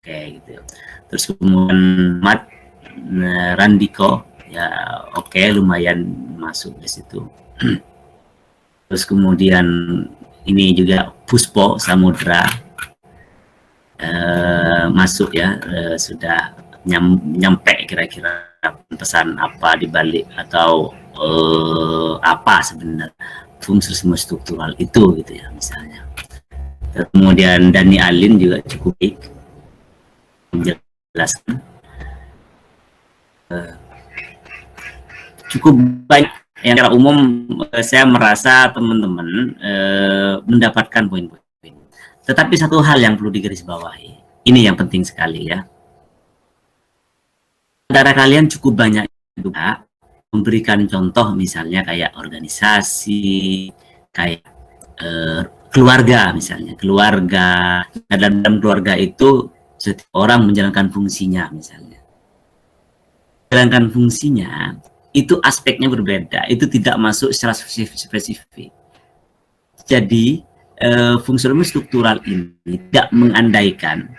gitu. Terus kemudian Mat Randiko, ya oke, lumayan masuk di situ. Terus kemudian ini juga Puspo Samudra masuk ya, sudah nyampe kira-kira pesan apa dibalik atau apa sebenarnya fungsionalisme struktural itu gitu ya misalnya. Kemudian Dani Alin juga cukup baik menjelaskan, cukup banyak yang secara umum saya merasa teman-teman mendapatkan poin-poin. Tetapi satu hal yang perlu digarisbawahi, ini yang penting sekali ya. Antara kalian cukup banyak juga memberikan contoh misalnya kayak organisasi, kayak keluarga misalnya, keluarga, dan dalam keluarga itu setiap orang menjalankan fungsinya misalnya. Menjalankan fungsinya itu aspeknya berbeda, itu tidak masuk secara spesifik. Jadi fungsionalisme struktural ini tidak mengandaikan,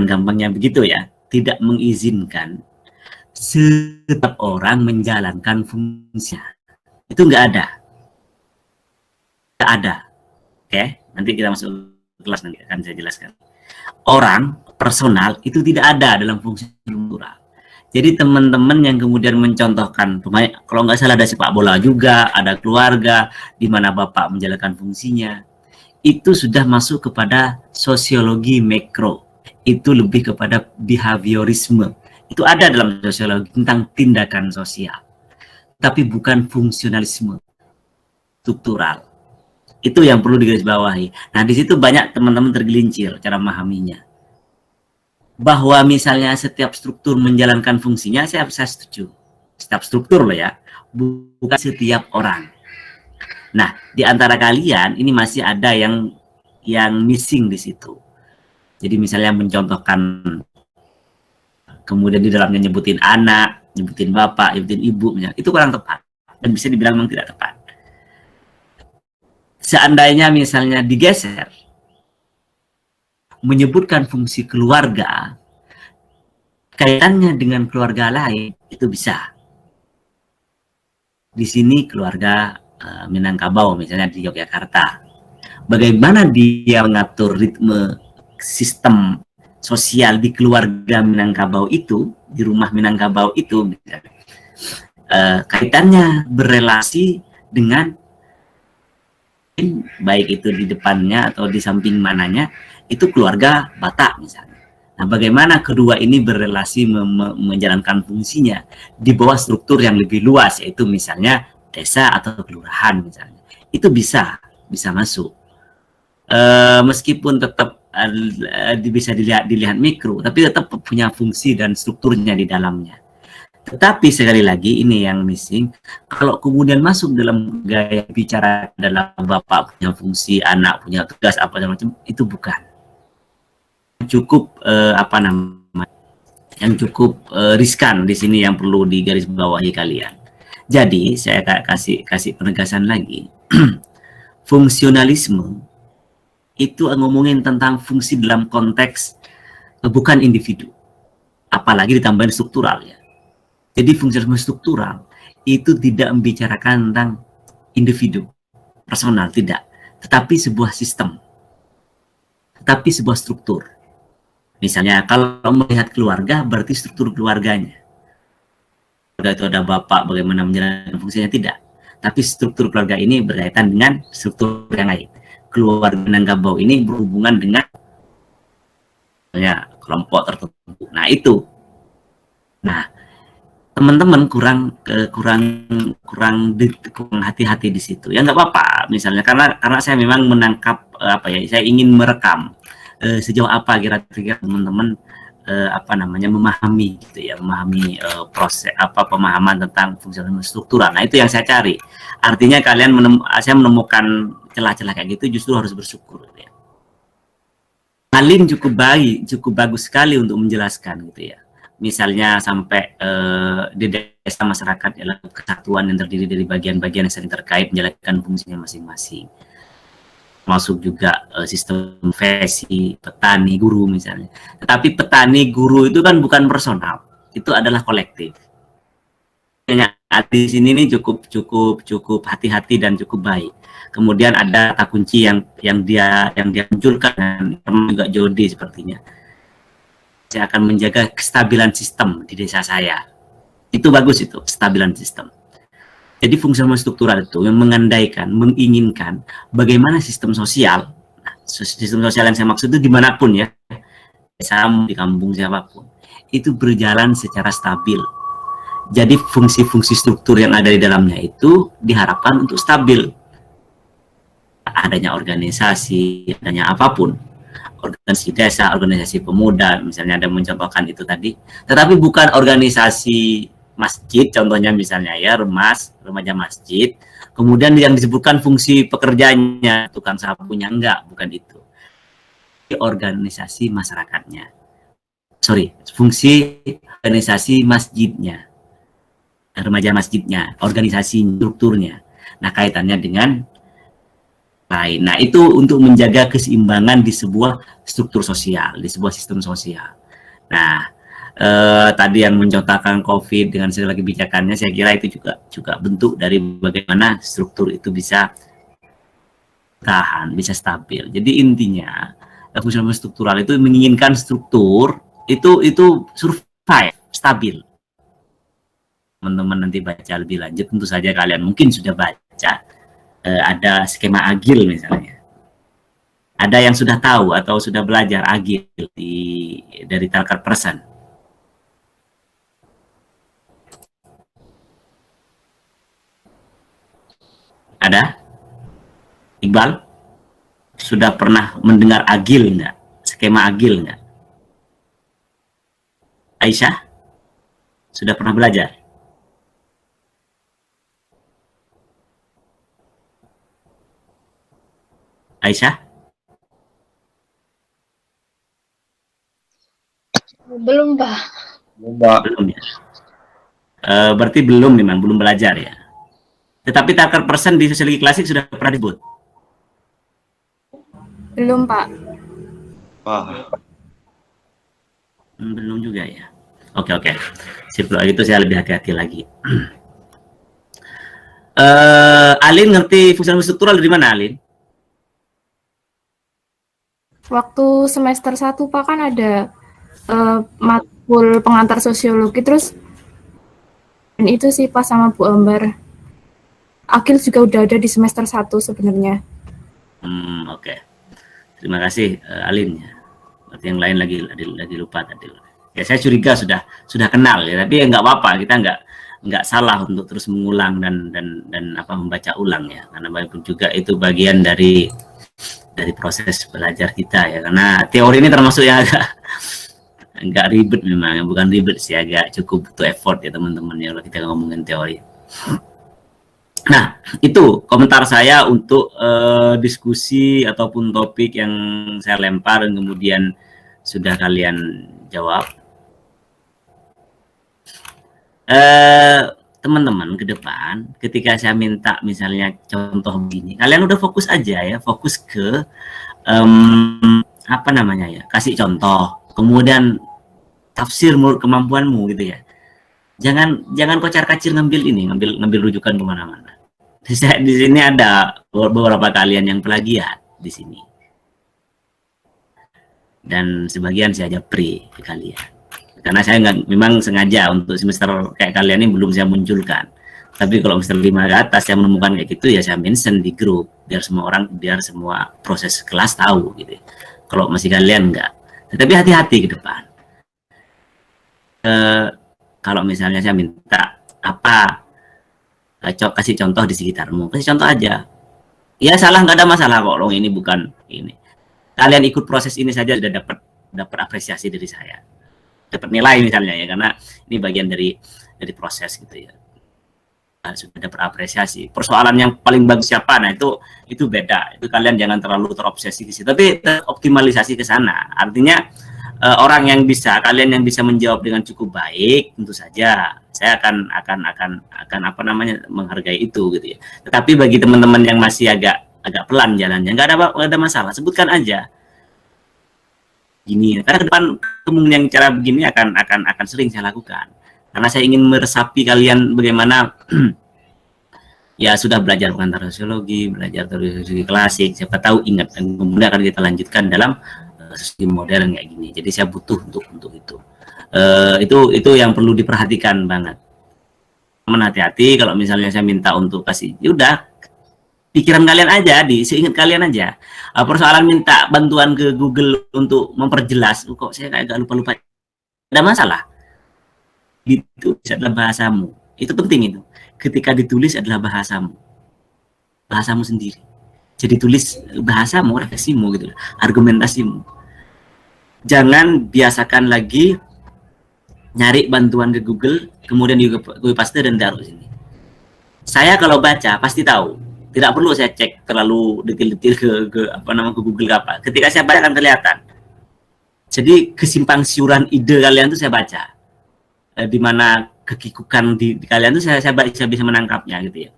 gampangnya begitu ya, tidak mengizinkan setiap orang menjalankan fungsinya. Itu nggak ada. Nggak ada. Oke, nanti kita masuk kelas nanti akan saya jelaskan. Orang, personal, itu tidak ada dalam fungsi struktural. Jadi teman-teman yang kemudian mencontohkan, kalau nggak salah ada sepak bola juga, ada keluarga, di mana bapak menjalankan fungsinya, itu sudah masuk kepada sosiologi mikro. Itu lebih kepada behaviorisme. Itu ada dalam sosiologi tentang tindakan sosial. Tapi bukan fungsionalisme struktural. Itu yang perlu digarisbawahi. Nah, di situ banyak teman-teman tergelincir cara memahaminya. Bahwa misalnya setiap struktur menjalankan fungsinya, saya setuju. Setiap struktur loh ya, bukan setiap orang. Nah, di antara kalian ini masih ada yang missing di situ. Jadi misalnya mencontohkan, kemudian di dalamnya nyebutin anak, nyebutin bapak, nyebutin ibu, misalnya, itu kurang tepat dan bisa dibilang memang tidak tepat. Seandainya misalnya digeser, menyebutkan fungsi keluarga, kaitannya dengan keluarga lain, itu bisa. Di sini keluarga Minangkabau, misalnya di Yogyakarta. Bagaimana dia mengatur ritme sistem sosial di keluarga Minangkabau itu, di rumah Minangkabau itu, misalnya. Kaitannya berelasi dengan baik itu di depannya atau di samping mananya, itu keluarga Batak misalnya. Nah, bagaimana kedua ini berelasi menjalankan fungsinya di bawah struktur yang lebih luas, yaitu misalnya desa atau kelurahan misalnya. Itu bisa masuk. Meskipun tetap bisa dilihat mikro, tapi tetap punya fungsi dan strukturnya di dalamnya. Tetapi sekali lagi ini yang missing, kalau kemudian masuk dalam gaya bicara dalam bapak punya fungsi, anak punya tugas apa macam, itu bukan. Cukup yang cukup riskan di sini yang perlu digarisbawahi kalian. Jadi saya kasih penegasan lagi. Fungsionalisme itu ngomongin tentang fungsi dalam konteks bukan individu, apalagi ditambahin struktural ya. Jadi fungsionalisme struktural itu tidak membicarakan tentang individu, personal, tidak. Tetapi sebuah sistem. Tetapi sebuah struktur. Misalnya kalau melihat keluarga, berarti struktur keluarganya. Keluarga itu ada bapak, bagaimana menjalankan fungsinya, tidak. Tapi struktur keluarga ini berkaitan dengan struktur yang lain. Keluarga Minangkabau ini berhubungan dengan kelompok tertentu. Nah, itu. Nah, teman-teman kurang hati-hati di situ ya, nggak apa-apa misalnya, karena saya memang menangkap saya ingin merekam sejauh apa kira-kira teman-teman memahami gitu ya, memahami proses pemahaman tentang fungsionalisme struktural. Nah, itu yang saya cari, artinya kalian saya menemukan celah-celah kayak gitu, justru harus bersyukur gitu ya. Alin cukup bagus sekali untuk menjelaskan gitu ya. Misalnya sampai di desa masyarakat adalah kesatuan yang terdiri dari bagian-bagian yang saling terkait menjalankan fungsinya masing-masing. masuk juga sistem profesi, petani, guru misalnya. Tetapi petani, guru itu kan bukan personal, itu adalah kolektif. Di sini nih cukup hati-hati dan cukup baik. Kemudian ada kata kunci yang dia munculkan, juga Jody sepertinya. Saya akan menjaga kestabilan sistem di desa saya. Itu bagus itu, kestabilan sistem. Jadi fungsional struktural itu yang mengandaikan, menginginkan bagaimana sistem sosial, nah, sistem sosial yang saya maksud itu dimanapun ya, desa, di kampung siapapun, itu berjalan secara stabil. Jadi fungsi-fungsi struktur yang ada di dalamnya itu diharapkan untuk stabil. Adanya organisasi, adanya apapun, organisasi desa, organisasi pemuda, misalnya ada mencontohkan itu tadi, tetapi bukan organisasi masjid, contohnya misalnya ya remaja masjid, kemudian yang disebutkan fungsi pekerjaannya tukang sapunya, enggak, bukan itu. Organisasi masyarakatnya, fungsi organisasi masjidnya, remaja masjidnya, organisasi strukturnya. Nah, kaitannya dengan lain. Nah, itu untuk menjaga keseimbangan di sebuah struktur sosial, di sebuah sistem sosial. Nah, tadi yang mencontohkan COVID dengan segala kebijakannya, saya kira itu juga bentuk dari bagaimana struktur itu bisa tahan, bisa stabil. Jadi intinya fungsional struktural itu menginginkan struktur itu survive, stabil. Teman-teman nanti baca lebih lanjut, tentu saja kalian mungkin sudah baca. Ada skema agil misalnya. Ada yang sudah tahu atau sudah belajar agil dari Tucker Person. Ada? Iqbal? Sudah pernah mendengar agil enggak? Skema agil enggak? Aisyah? Sudah pernah belajar? Aisyah? Belum, Pak. Belum ya. Berarti belum memang, belum belajar ya. Tetapi Tucker Person di sosiologi klasik sudah pernah disebut? Belum, Pak. Belum juga ya. Oke. Sip, itu saya lebih hati-hati lagi. Alin ngerti fungsional struktural dari mana, Alin? Waktu semester 1, Pak, kan ada matkul pengantar sosiologi, terus dan itu sih Pak sama Bu Ambar. Akil juga udah ada di semester 1 sebenarnya. Oke. Terima kasih Alin ya. Berarti yang lain lagi lupa tadi. Ya saya curiga sudah kenal ya, tapi ya nggak apa-apa, kita nggak salah untuk terus mengulang dan membaca ulang ya, karena bagaimanapun juga itu bagian dari proses belajar kita ya, karena teori ini termasuk yang agak ribet memang, bukan ribet sih, agak cukup butuh effort ya teman-teman ya kalau kita ngomongin teori. Nah, itu komentar saya untuk diskusi ataupun topik yang saya lempar dan kemudian sudah kalian jawab. Teman-teman ke depan, ketika saya minta misalnya contoh begini, kalian udah fokus aja ya, fokus ke kasih contoh, kemudian tafsir menurut kemampuanmu gitu ya. Jangan kocar-kacir ngambil rujukan kemana-mana. Di sini ada beberapa kalian yang plagiat di sini, dan sebagian saya japri ke kalian, karena saya memang sengaja untuk semester kayak kalian ini belum saya munculkan. Tapi kalau semester 5 ke atas saya menemukan kayak gitu ya saya mention di grup biar semua proses kelas tahu gitu. Kalau masih kalian enggak, tetapi hati-hati ke depan. Kalau misalnya saya minta kasih contoh di sekitarmu, kasih contoh aja. Ya salah, nggak ada masalah kok. Loh, ini bukan ini. Kalian ikut proses ini saja sudah dapat apresiasi dari saya, dapat nilai misalnya ya, karena ini bagian dari proses gitu ya. Sudah dapat apresiasi. Persoalan yang paling bagus siapa? Nah itu beda. Itu kalian jangan terlalu terobsesi ke situ, tapi optimalisasi ke sana. Artinya kalian yang bisa menjawab dengan cukup baik, tentu saja saya akan menghargai itu gitu ya. Tetapi bagi teman-teman yang masih agak agak pelan jalannya, nggak ada masalah, sebutkan aja gini, karena ke depan kemungkinan cara begini akan sering saya lakukan, karena saya ingin meresapi kalian bagaimana ya sudah belajar pengantar sosiologi, belajar teori klasik, siapa tahu ingat, dan kemudian akan kita lanjutkan dalam sosiologi modern kayak gini. Jadi saya butuh untuk itu. Itu yang perlu diperhatikan banget. Hati-hati kalau misalnya saya minta untuk kasih, udah pikiran kalian aja, seingat kalian aja. Persoalan minta bantuan ke Google untuk memperjelas, kok saya kayak agak lupa-lupa, ada masalah. Itu adalah bahasamu, itu penting itu. Ketika ditulis adalah bahasamu sendiri. Jadi tulis bahasamu, refleksimu gitu, argumentasimu. Jangan biasakan lagi nyari bantuan ke Google, kemudian gue paste dan taruh sini. Saya kalau baca pasti tahu, tidak perlu saya cek terlalu detail-detail ke Google apa. Ketika saya baca akan kelihatan. Jadi kesimpang siuran ide kalian itu saya baca. Di mana kekikukan di kalian itu saya bisa menangkapnya gitu ya.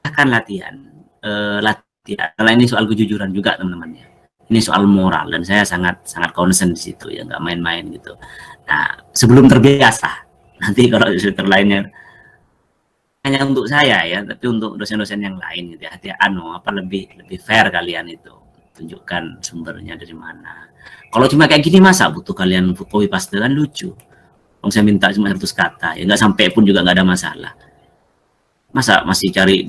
Akan latihan. Karena ini soal kejujuran juga teman-teman ya. Ini soal moral dan saya sangat concern di situ ya, nggak main-main gitu. Nah, sebelum terbiasa, nanti kalau instruktur lainnya hanya untuk saya ya, tapi untuk dosen-dosen yang lain gitu ya, lebih fair kalian itu, tunjukkan sumbernya dari mana. Kalau cuma kayak gini masa butuh kalian copy paste, kan lucu. Kalau saya minta cuma 100 kata, ya nggak sampai pun juga nggak ada masalah. Masa masih cari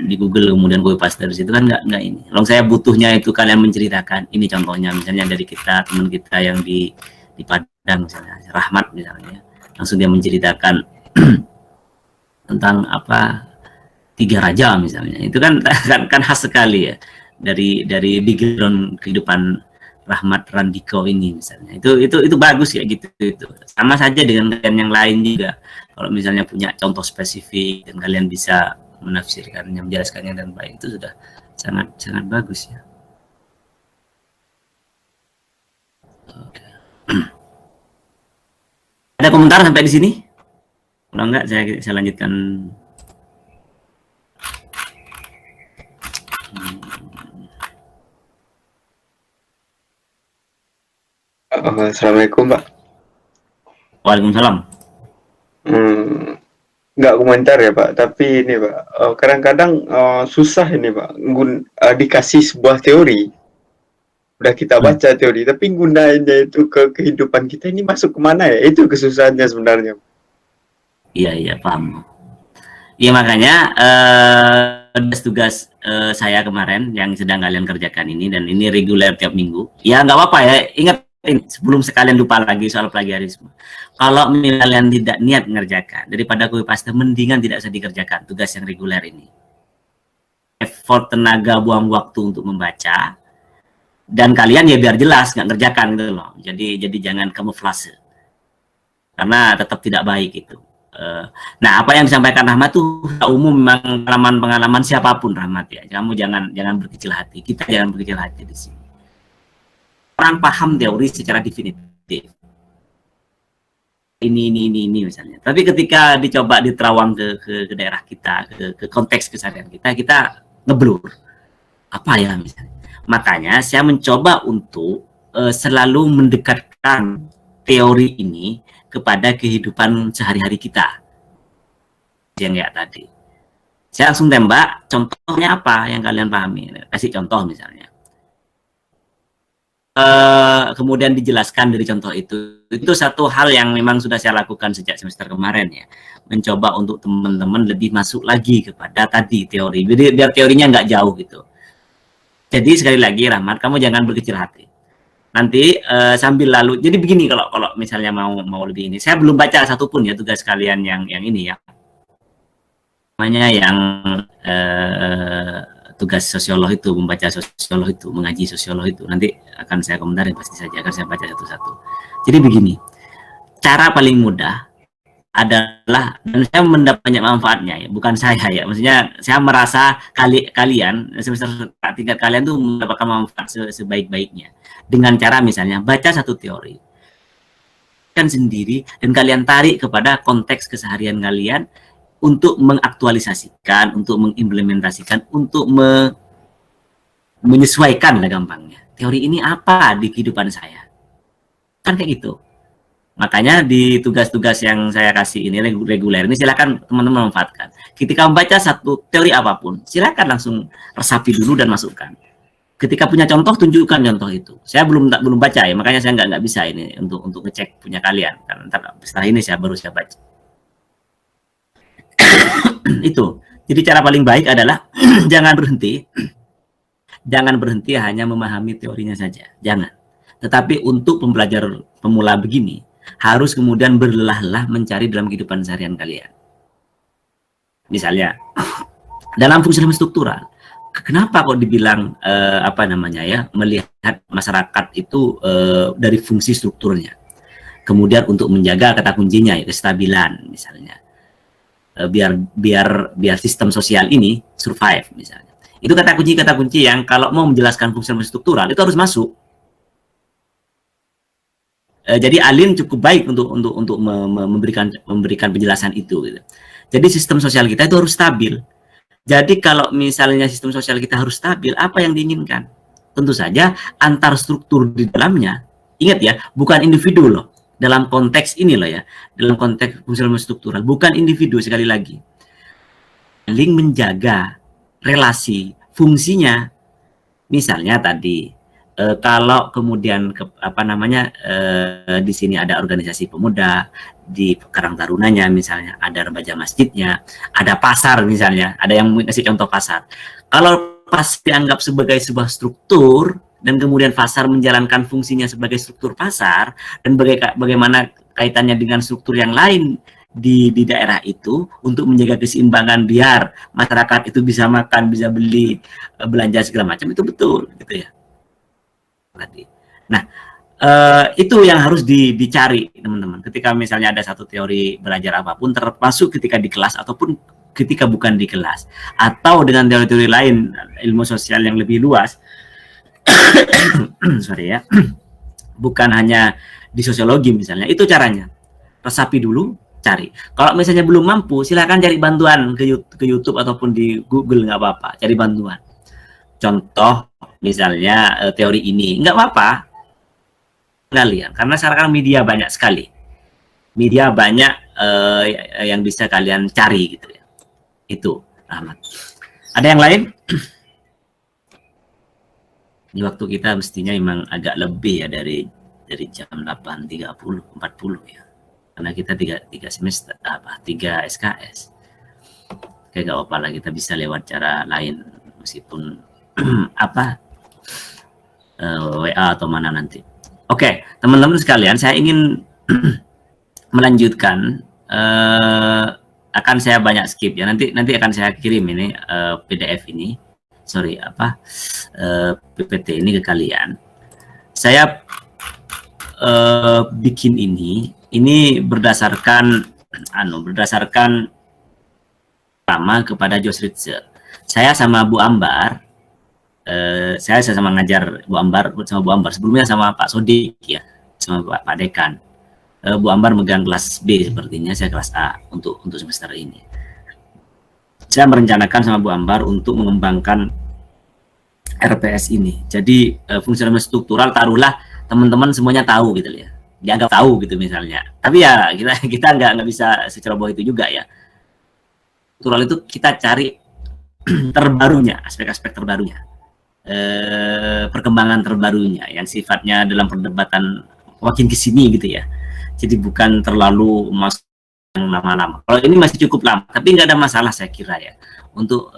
di Google kemudian gue paste dari situ, kan nggak ini. Kalau saya butuhnya itu kalian menceritakan, ini contohnya misalnya dari teman kita yang di Padang misalnya, Rahmat misalnya, langsung dia menceritakan tentang Tiga Raja misalnya, itu kan khas sekali ya dari background kehidupan Rahmat Randiko ini misalnya, itu bagus ya gitu. Itu sama saja dengan kalian yang lain juga. Kalau misalnya punya contoh spesifik dan kalian bisa menafsirkannya, menjelaskannya dengan baik, itu sudah sangat bagus ya. Oke. Ada komentar sampai di sini? Kalau enggak saya lanjutkan. Assalamualaikum Pak. Waalaikumsalam. Nggak komentar ya Pak, tapi ini Pak, kadang-kadang susah ini Pak, dikasih sebuah teori, udah kita baca teori, tapi gunainnya itu ke kehidupan kita ini masuk kemana ya? Itu kesusahannya sebenarnya. Iya paham. Iya makanya tugas saya kemarin yang sedang kalian kerjakan ini, dan ini reguler tiap minggu. Ya nggak apa-apa ya, ingat sebelum sekalian lupa lagi soal plagiarisme. Kalau kalian tidak niat mengerjakan, daripada copy paste, mendingan tidak usah dikerjakan tugas yang reguler ini. Effort, tenaga, buang waktu untuk membaca, dan kalian ya biar jelas nggak ngerjakan gitu loh. Jadi jangan kamuflase, karena tetap tidak baik itu. Nah, apa yang disampaikan Rahmat tuh umum, memang pengalaman siapapun Rahmat ya. Kamu jangan berkecil hati. Kita jangan berkecil hati di sini. Orang paham teori secara definitif. Ini misalnya. Tapi ketika dicoba diterawang ke daerah kita, ke konteks keseharian kita ngeblur. Apa ya misalnya? Makanya saya mencoba untuk selalu mendekatkan teori ini kepada kehidupan sehari-hari kita. Yang kayak tadi. Saya langsung tembak, contohnya apa yang kalian pahami? Kasih contoh misalnya. Kemudian dijelaskan dari contoh itu satu hal yang memang sudah saya lakukan sejak semester kemarin ya, mencoba untuk teman-teman lebih masuk lagi kepada tadi teori, jadi biar teorinya nggak jauh gitu. Jadi sekali lagi Rahmat, kamu jangan berkecil hati. Nanti sambil lalu, jadi begini, kalau misalnya mau lebih ini, saya belum baca satupun ya tugas kalian yang ini ya, namanya yang tugas sosiolog itu, membaca sosiolog itu, mengaji sosiolog itu, nanti akan saya komentarin pasti saja, akan saya baca satu-satu. Jadi begini, cara paling mudah adalah, dan saya mendapat banyak manfaatnya ya, bukan saya ya, maksudnya saya merasa kalian semester tingkat kalian tuh mendapatkan manfaat sebaik-baiknya dengan cara misalnya baca satu teori kan sendiri, dan kalian tarik kepada konteks keseharian kalian untuk mengaktualisasikan, untuk mengimplementasikan, untuk menyesuaikan lah gampangnya. Teori ini apa di kehidupan saya? Kan kayak gitu. Makanya di tugas-tugas yang saya kasih ini reguler ini silakan teman-teman manfaatkan. Ketika membaca satu teori apapun, silakan langsung resapi dulu dan masukkan. Ketika punya contoh, tunjukkan contoh itu. Saya belum baca ya, makanya saya nggak bisa ini untuk ngecek punya kalian. Karena setelah ini saya baru baca. Itu. Jadi cara paling baik adalah jangan berhenti hanya memahami teorinya saja. Jangan. Tetapi untuk pembelajar pemula begini, harus kemudian berlelah-lelah mencari dalam kehidupan seharian kalian. Misalnya, dalam fungsionalisme struktural, kenapa kok dibilang melihat masyarakat itu dari fungsi strukturnya, kemudian untuk menjaga kata kuncinya ya kestabilan misalnya, biar sistem sosial ini survive misalnya. Itu kata kunci yang kalau mau menjelaskan fungsionalisme struktural itu harus masuk. Jadi Alin cukup baik untuk memberikan penjelasan itu. Gitu. Jadi sistem sosial kita itu harus stabil. Jadi kalau misalnya sistem sosial kita harus stabil, apa yang diinginkan? Tentu saja antar struktur di dalamnya. Ingat ya, bukan individu loh. Dalam konteks ini loh ya, dalam konteks fungsionalisme struktural, bukan individu sekali lagi. Saling menjaga relasi fungsinya. Misalnya tadi. Kalau kemudian di sini ada organisasi pemuda, di Karang Tarunanya misalnya ada remaja masjidnya, ada pasar misalnya, ada yang ngasih contoh pasar. Kalau pas dianggap sebagai sebuah struktur dan kemudian pasar menjalankan fungsinya sebagai struktur pasar dan bagaimana kaitannya dengan struktur yang lain di daerah itu untuk menjaga keseimbangan biar masyarakat itu bisa makan, bisa beli, belanja segala macam, itu betul gitu ya. Nah, itu yang harus dicari teman-teman. Ketika misalnya ada satu teori belajar apapun, termasuk ketika di kelas ataupun ketika bukan di kelas, atau dengan teori-teori lain ilmu sosial yang lebih luas, sorry ya, bukan hanya di sosiologi misalnya. Itu caranya. Resapi dulu, cari. Kalau misalnya belum mampu, silakan cari bantuan ke YouTube ataupun di Google, nggak apa-apa. Cari bantuan. Contoh misalnya teori ini nggak apa-apa kalian, karena sekarang media banyak sekali, media banyak yang bisa kalian cari gitu ya. Itu Ahmad. Ada yang lain? Ini waktu kita mestinya memang agak lebih ya dari jam 8.30 40 ya, karena kita tiga semester 3 SKS. Kayak nggak apa-apa lah, kita bisa lewat cara lain meskipun WA atau mana nanti. Oke, teman-teman sekalian, saya ingin melanjutkan. Akan saya banyak skip ya. Nanti akan saya kirim ini PDF ini, PPT ini ke kalian. Saya bikin ini berdasarkan pertama kepada Josh Ritzer. Saya sama Bu Ambar. Saya sama ngajar Bu Ambar sebelumnya sama Pak Sodik ya, sama Pak Dekan. Bu Ambar megang kelas B sepertinya, saya kelas A untuk semester ini. Saya merencanakan sama Bu Ambar untuk mengembangkan RPS ini. Jadi fungsionalisme struktural, taruhlah teman-teman semuanya tahu gitu ya, dianggap tahu gitu misalnya. Tapi ya kita nggak bisa seceroboh itu juga ya. Struktural itu kita cari terbarunya, aspek-aspek terbarunya. Perkembangan terbarunya yang sifatnya dalam perdebatan makin kesini gitu ya. Jadi bukan terlalu masuk yang lama-lama. Kalau ini masih cukup lama, tapi nggak ada masalah saya kira ya untuk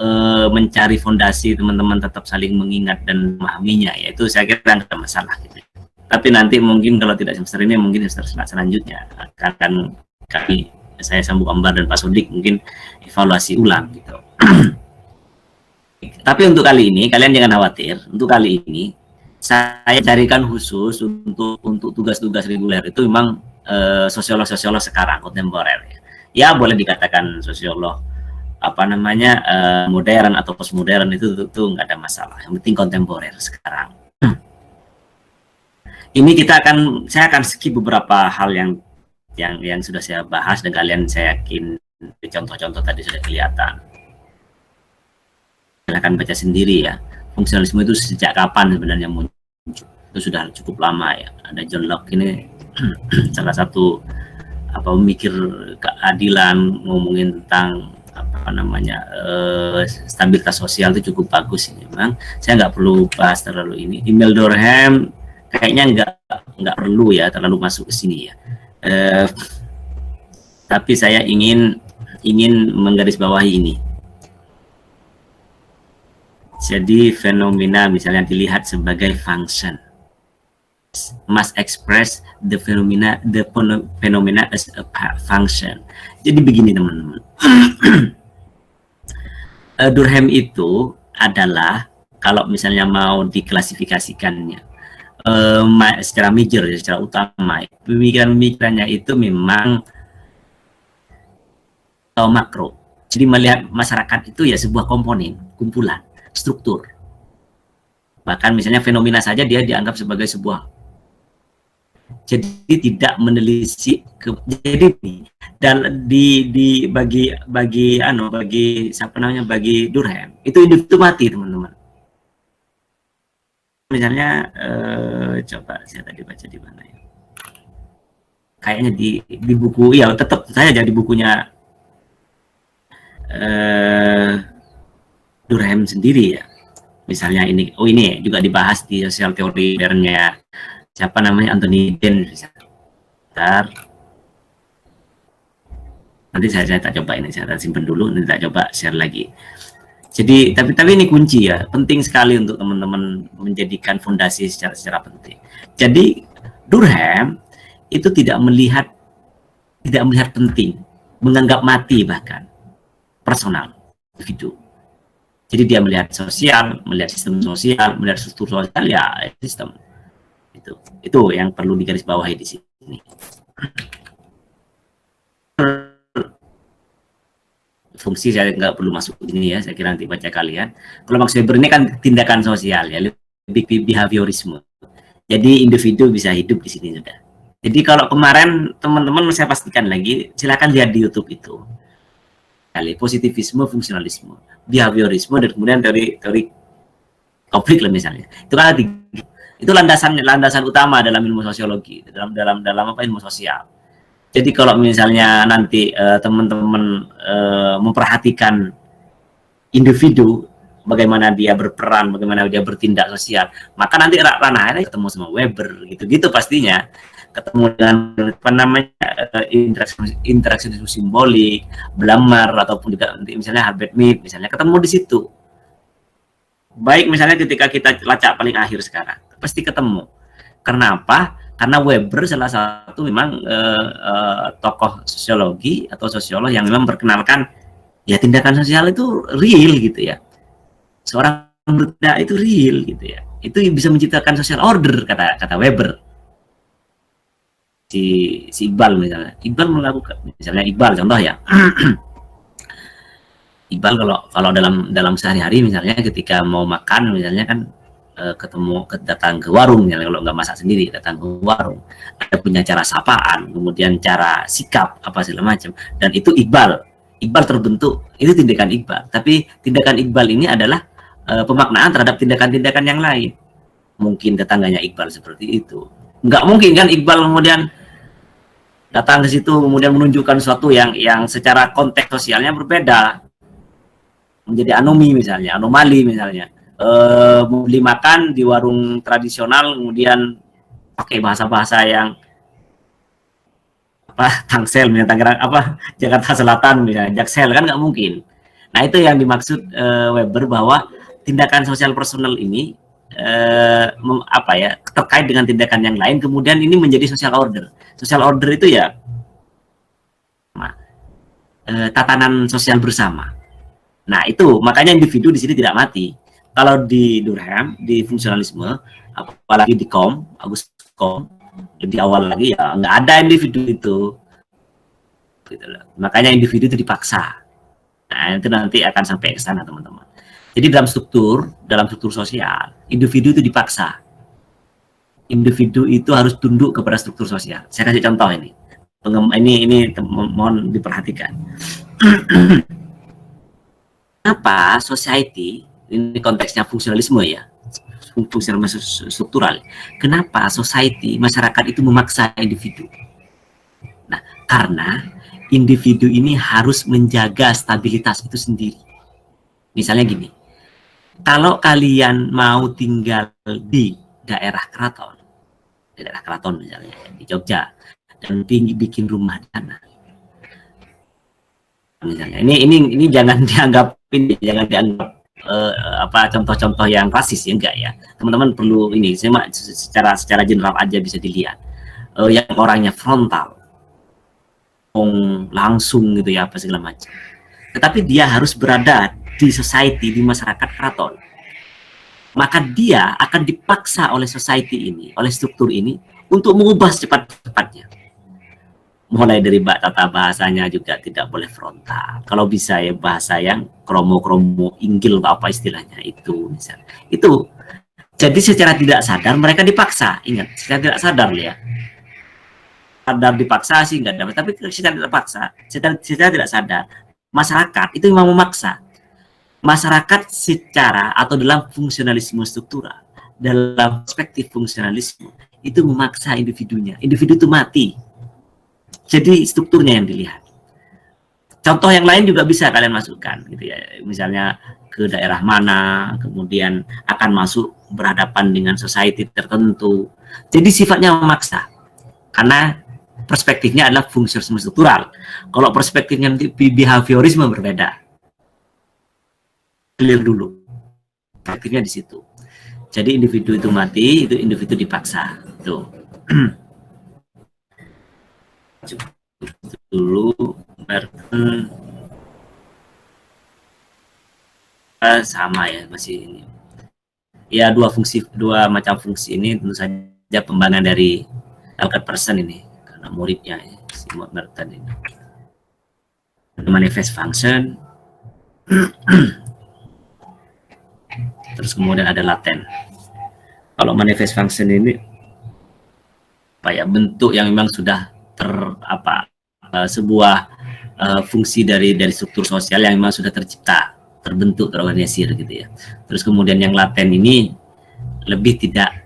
mencari fondasi teman-teman tetap saling mengingat dan memahaminya. Ya itu saya kira nggak ada masalah gitu. Tapi nanti mungkin kalau tidak semester ini, mungkin semester selanjutnya akan saya sambung Ambar dan Pak Sodik mungkin evaluasi ulang gitu. Tapi untuk kali ini kalian jangan khawatir. Untuk kali ini saya carikan khusus untuk tugas-tugas reguler itu memang sosiolog sekarang kontemporer ya. Ya boleh dikatakan sosiolog modern atau postmodern itu nggak ada masalah. Yang penting kontemporer sekarang. Ini saya akan skip beberapa hal yang sudah saya bahas dan kalian saya yakin contoh-contoh tadi sudah kelihatan. Silahkan baca sendiri ya. Fungsionalisme itu sejak kapan sebenarnya muncul? Itu sudah cukup lama ya. Ada John Locke ini salah satu pemikir keadilan, ngomongin tentang stabilitas sosial itu cukup bagus ini. Memang saya nggak perlu bahas terlalu ini. Emile Durkheim kayaknya nggak perlu ya terlalu masuk ke sini ya. Tapi saya ingin menggarisbawahi ini. Jadi fenomena misalnya dilihat sebagai function, must express the phenomena as a function. Jadi begini teman-teman. Durkheim itu adalah, kalau misalnya mau diklasifikasikannya secara major, secara utama, pemikirannya itu memang makro. Jadi melihat masyarakat itu ya sebuah komponen, kumpulan, struktur. Bahkan misalnya fenomena saja dia dianggap sebagai sebuah. Jadi tidak menelisik jadi bagi Durkheim itu individu mati teman-teman. Misalnya coba saya tadi baca di mana ya, kayaknya di buku ya, tetap saya jadi bukunya Durkheim sendiri ya. Misalnya ini juga dibahas di sosial teori modernnya siapa namanya, Anthony Den. Nanti saya tak coba ini, saya simpan dulu, nanti tak coba share lagi. Jadi tapi ini kunci ya, penting sekali untuk teman-teman menjadikan fondasi secara penting. Jadi Durkheim itu tidak melihat penting, menganggap mati bahkan personal individu. Jadi dia melihat sosial, melihat sistem sosial, melihat struktur sosial ya sistem. Itu yang perlu digarisbawahi di sini. Fungsi saya nggak perlu masuk ini ya, saya kira nanti baca kalian. Kalau Max Weber ini kan tindakan sosial ya, lebih behaviorisme. Jadi individu bisa hidup di sini sudah. Jadi kalau kemarin teman-teman saya pastikan lagi, silakan lihat di YouTube itu. Positivisme, fungsionalisme, behaviorisme, dan kemudian teori konflik lah misalnya. Itu kan itu landasan utama dalam ilmu sosiologi, dalam ilmu sosial. Jadi kalau misalnya nanti teman-teman memperhatikan individu, bagaimana dia berperan, bagaimana dia bertindak sosial, maka nanti ranahnya ketemu sama Weber, gitu-gitu pastinya. Ketemu dengan interaksi simbolik, Blamar, ataupun juga nanti misalnya Herbert Mead, misalnya ketemu di situ. Baik misalnya ketika kita lacak paling akhir sekarang, pasti ketemu. Kenapa? Karena Weber salah satu memang tokoh sosiologi atau sosiolog yang memang memperkenalkan ya tindakan sosial itu real gitu ya. Seorang bertindak itu real gitu ya. Itu bisa menciptakan social order kata Weber. Si Iqbal misalnya. Iqbal melakukan misalnya contoh ya. Iqbal kalau dalam sehari-hari misalnya ketika mau makan misalnya kan datang ke warung ya, kalau nggak masak sendiri datang ke warung, ada punya cara sapaan, kemudian cara sikap apa segala macam, dan itu Iqbal terbentuk, itu tindakan Iqbal. Tapi tindakan Iqbal ini adalah pemaknaan terhadap tindakan-tindakan yang lain. Mungkin tetangganya Iqbal seperti itu, nggak mungkin kan Iqbal kemudian datang ke situ kemudian menunjukkan sesuatu yang secara konteks sosialnya berbeda, menjadi anomali misalnya. Beli makan di warung tradisional kemudian pakai bahasa-bahasa yang Tangsel misalnya, Tangerang Jakarta Selatan misalnya, Jaksel, kan nggak mungkin. Nah itu yang dimaksud Weber bahwa tindakan sosial personal ini terkait dengan tindakan yang lain, kemudian ini menjadi social order. Social order itu ya tatanan sosial bersama. Nah itu makanya individu di sini tidak mati. Kalau di Durkheim, di fungsionalisme, apalagi di August Comte, lebih awal lagi ya nggak ada individu itu. Gitu loh. Makanya individu itu dipaksa. Nah itu nanti akan sampai ke sana teman-teman. Jadi dalam struktur sosial, individu itu dipaksa. Individu itu harus tunduk kepada struktur sosial. Saya kasih contoh ini. mohon diperhatikan. Kenapa society, ini konteksnya fungsionalisme ya, fungsionalisme struktural. Kenapa society, masyarakat itu memaksa individu? Nah, karena individu ini harus menjaga stabilitas itu sendiri. Misalnya gini, kalau kalian mau tinggal di daerah keraton misalnya di Jogja, dan bikin rumah di sana, misalnya ini jangan dianggap contoh-contoh yang rasis ya, enggak ya, teman-teman perlu ini secara general aja bisa dilihat, yang orangnya frontal, langsung gitu ya, apa segala macam, tetapi dia harus berada di society, di masyarakat keraton, maka dia akan dipaksa oleh society ini, oleh struktur ini untuk mengubah secepat-cepatnya. Mulai dari tata bahasanya juga tidak boleh frontal. Kalau bisa ya bahasa yang kromo-kromo, inggil apa istilahnya itu misalnya. Itu jadi secara tidak sadar mereka dipaksa. Ingat, secara tidak sadar ya. Sadar dipaksa sih enggak ada, tapi secara tidak paksa, secara tidak sadar masyarakat itu memang memaksa. Masyarakat secara atau dalam fungsionalisme struktural, dalam perspektif fungsionalisme itu memaksa individunya. Individu itu mati. Jadi strukturnya yang dilihat. Contoh yang lain juga bisa kalian masukkan, gitu ya. Misalnya ke daerah mana, kemudian akan masuk berhadapan dengan society tertentu. Jadi sifatnya memaksa, karena perspektifnya adalah fungsionalisme struktural. Kalau perspektifnya nanti behaviorisme berbeda. Clear dulu, perspektifnya di situ. Jadi individu itu mati, itu individu dipaksa. Tuh. Dulu sama ya, masih ini ya, dua macam fungsi ini tentu saja pembangunan dari target person ini, karena muridnya ya, si Merton ini. Manifest function, terus kemudian ada laten. Kalau manifest function ini apa ya, bentuk yang memang sudah sebuah fungsi dari struktur sosial yang memang sudah terbentuk, terorganisir gitu ya. Terus kemudian yang laten ini lebih tidak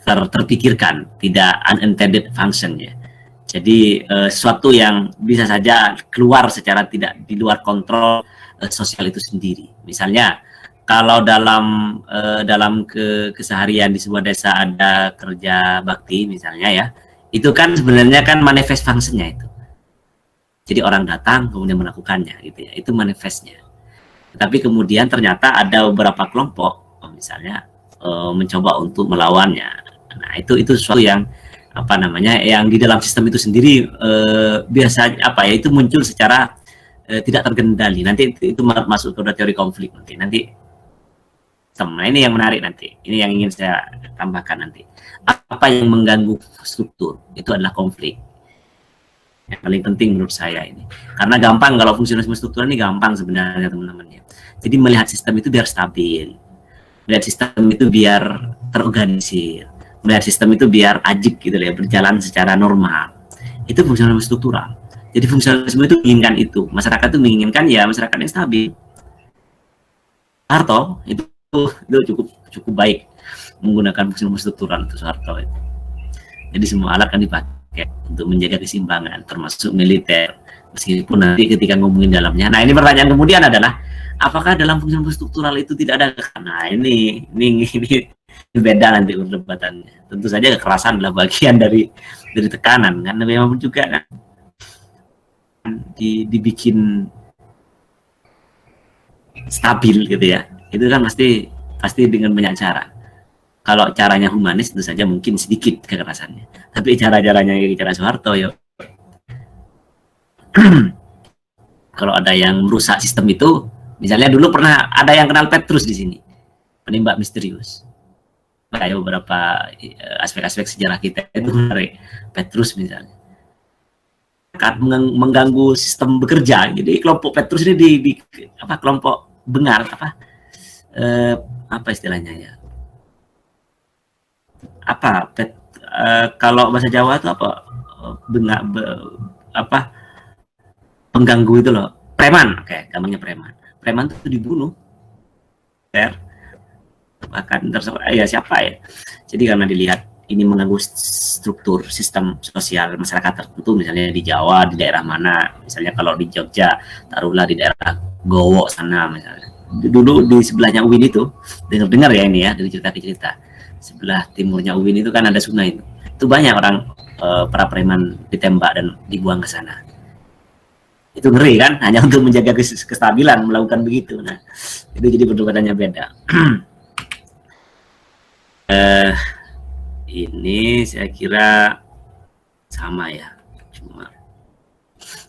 terpikirkan, tidak unintended function ya. Jadi sesuatu yang bisa saja keluar secara tidak di luar kontrol sosial itu sendiri. Misalnya kalau dalam keseharian di sebuah desa ada kerja bakti misalnya ya, itu kan sebenarnya kan manifest fungsinya itu. Jadi orang datang kemudian melakukannya gitu ya, itu manifestnya. Tapi kemudian ternyata ada beberapa kelompok misalnya mencoba untuk melawannya. Nah, itu sesuatu yang yang di dalam sistem itu sendiri biasa itu muncul secara tidak terkendali. Nanti itu masuk ke teori konflik nanti. Nah, ini yang menarik nanti. Ini yang ingin saya tambahkan nanti. Apa yang mengganggu struktur itu adalah konflik. Yang paling penting menurut saya ini. Karena gampang kalau fungsionalisme struktural ini gampang sebenarnya teman-teman ya. Jadi melihat sistem itu biar stabil. Melihat sistem itu biar terorganisir. Melihat sistem itu biar ajib gitu ya, berjalan secara normal. Itu fungsionalisme struktural. Jadi fungsionalisme itu menginginkan itu. Masyarakat itu menginginkan ya masyarakat yang stabil. Soeharto itu cukup baik menggunakan fungsionalisme struktural untuk Soeharto itu. Jadi semua alat kan dipakai untuk menjaga keseimbangan, termasuk militer. Meskipun nanti ketika ngomongin dalamnya, nah ini pertanyaan kemudian adalah, apakah dalam fungsionalisme struktural itu tidak ada? Nah ini beda nanti perdebatannya. Tentu saja kekerasan adalah bagian dari tekanan, karena memang juga kan dibikin stabil gitu ya. Itu kan pasti dengan banyak cara. Kalau caranya humanis tentu saja mungkin sedikit kekerasannya. Tapi cara-caranya cara Soeharto ya. Kalau ada yang merusak sistem itu, misalnya dulu pernah ada yang kenal Petrus di sini, penembak misterius. Kayak beberapa aspek-aspek sejarah kita itu menarik. Petrus misalnya mengganggu sistem bekerja. Jadi kelompok Petrus ini di kelompok bengar istilahnya ya, kalau bahasa Jawa itu pengganggu itu loh, preman, kayak gampangnya preman itu dibunuh, bahkan ya siapa ya. Jadi karena dilihat ini mengganggu struktur sistem sosial masyarakat tertentu, misalnya di Jawa, di daerah mana, misalnya kalau di Jogja, taruhlah di daerah Gowo sana misalnya. Dulu di sebelahnya UIN itu, dengar ya ini ya, dari cerita, sebelah timurnya UIN itu kan ada sungai itu banyak orang para preman ditembak dan dibuang ke sana. Itu ngeri kan, hanya untuk menjaga kestabilan melakukan begitu. Nah, itu jadi perdebatannya beda. Ini saya kira sama ya, cuma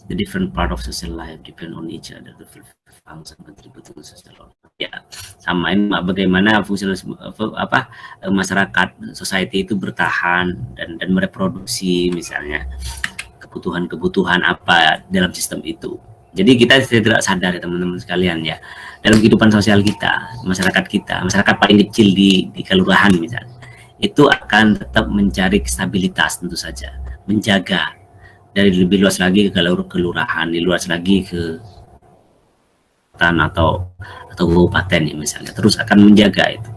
the different part of social life depend on each other to function contribute to social life. Ya, sama ini bagaimana fungsi masyarakat society itu bertahan dan mereproduksi misalnya kebutuhan apa dalam sistem itu. Jadi kita tidak sadar ya teman-teman sekalian ya, dalam kehidupan sosial kita, masyarakat paling kecil di kelurahan misalnya, itu akan tetap mencari stabilitas tentu saja, menjaga dari lebih luas lagi ke kelurahan, lebih luas lagi ke tanah atau kabupaten ya misalnya, terus akan menjaga itu.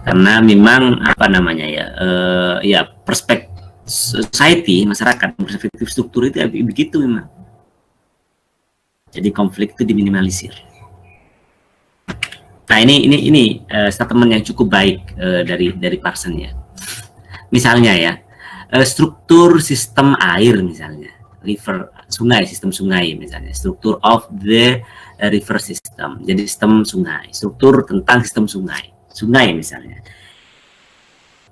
Karena memang apa namanya ya perspektif society, masyarakat, perspektif struktur itu ya begitu memang. Jadi konflik itu diminimalisir. Nah ini statement yang cukup baik dari Parson ya. Misalnya ya, struktur sistem air misalnya, sistem sungai misalnya, struktur of the river system. Jadi sistem sungai, struktur tentang sistem sungai misalnya,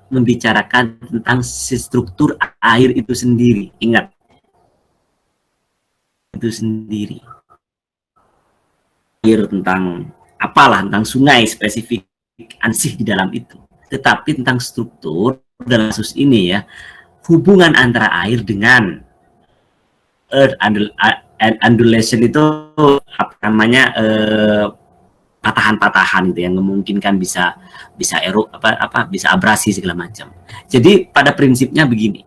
membicarakan tentang struktur air itu sendiri. Ingat, itu sendiri. Air tentang apalah, tentang sungai spesifik ansih di dalam itu. Tetapi tentang struktur dalam kasus ini ya, hubungan antara air dengan earth undulation itu apa namanya patahan-patahan gitu yang memungkinkan bisa bisa abrasi segala macam. Jadi pada prinsipnya begini,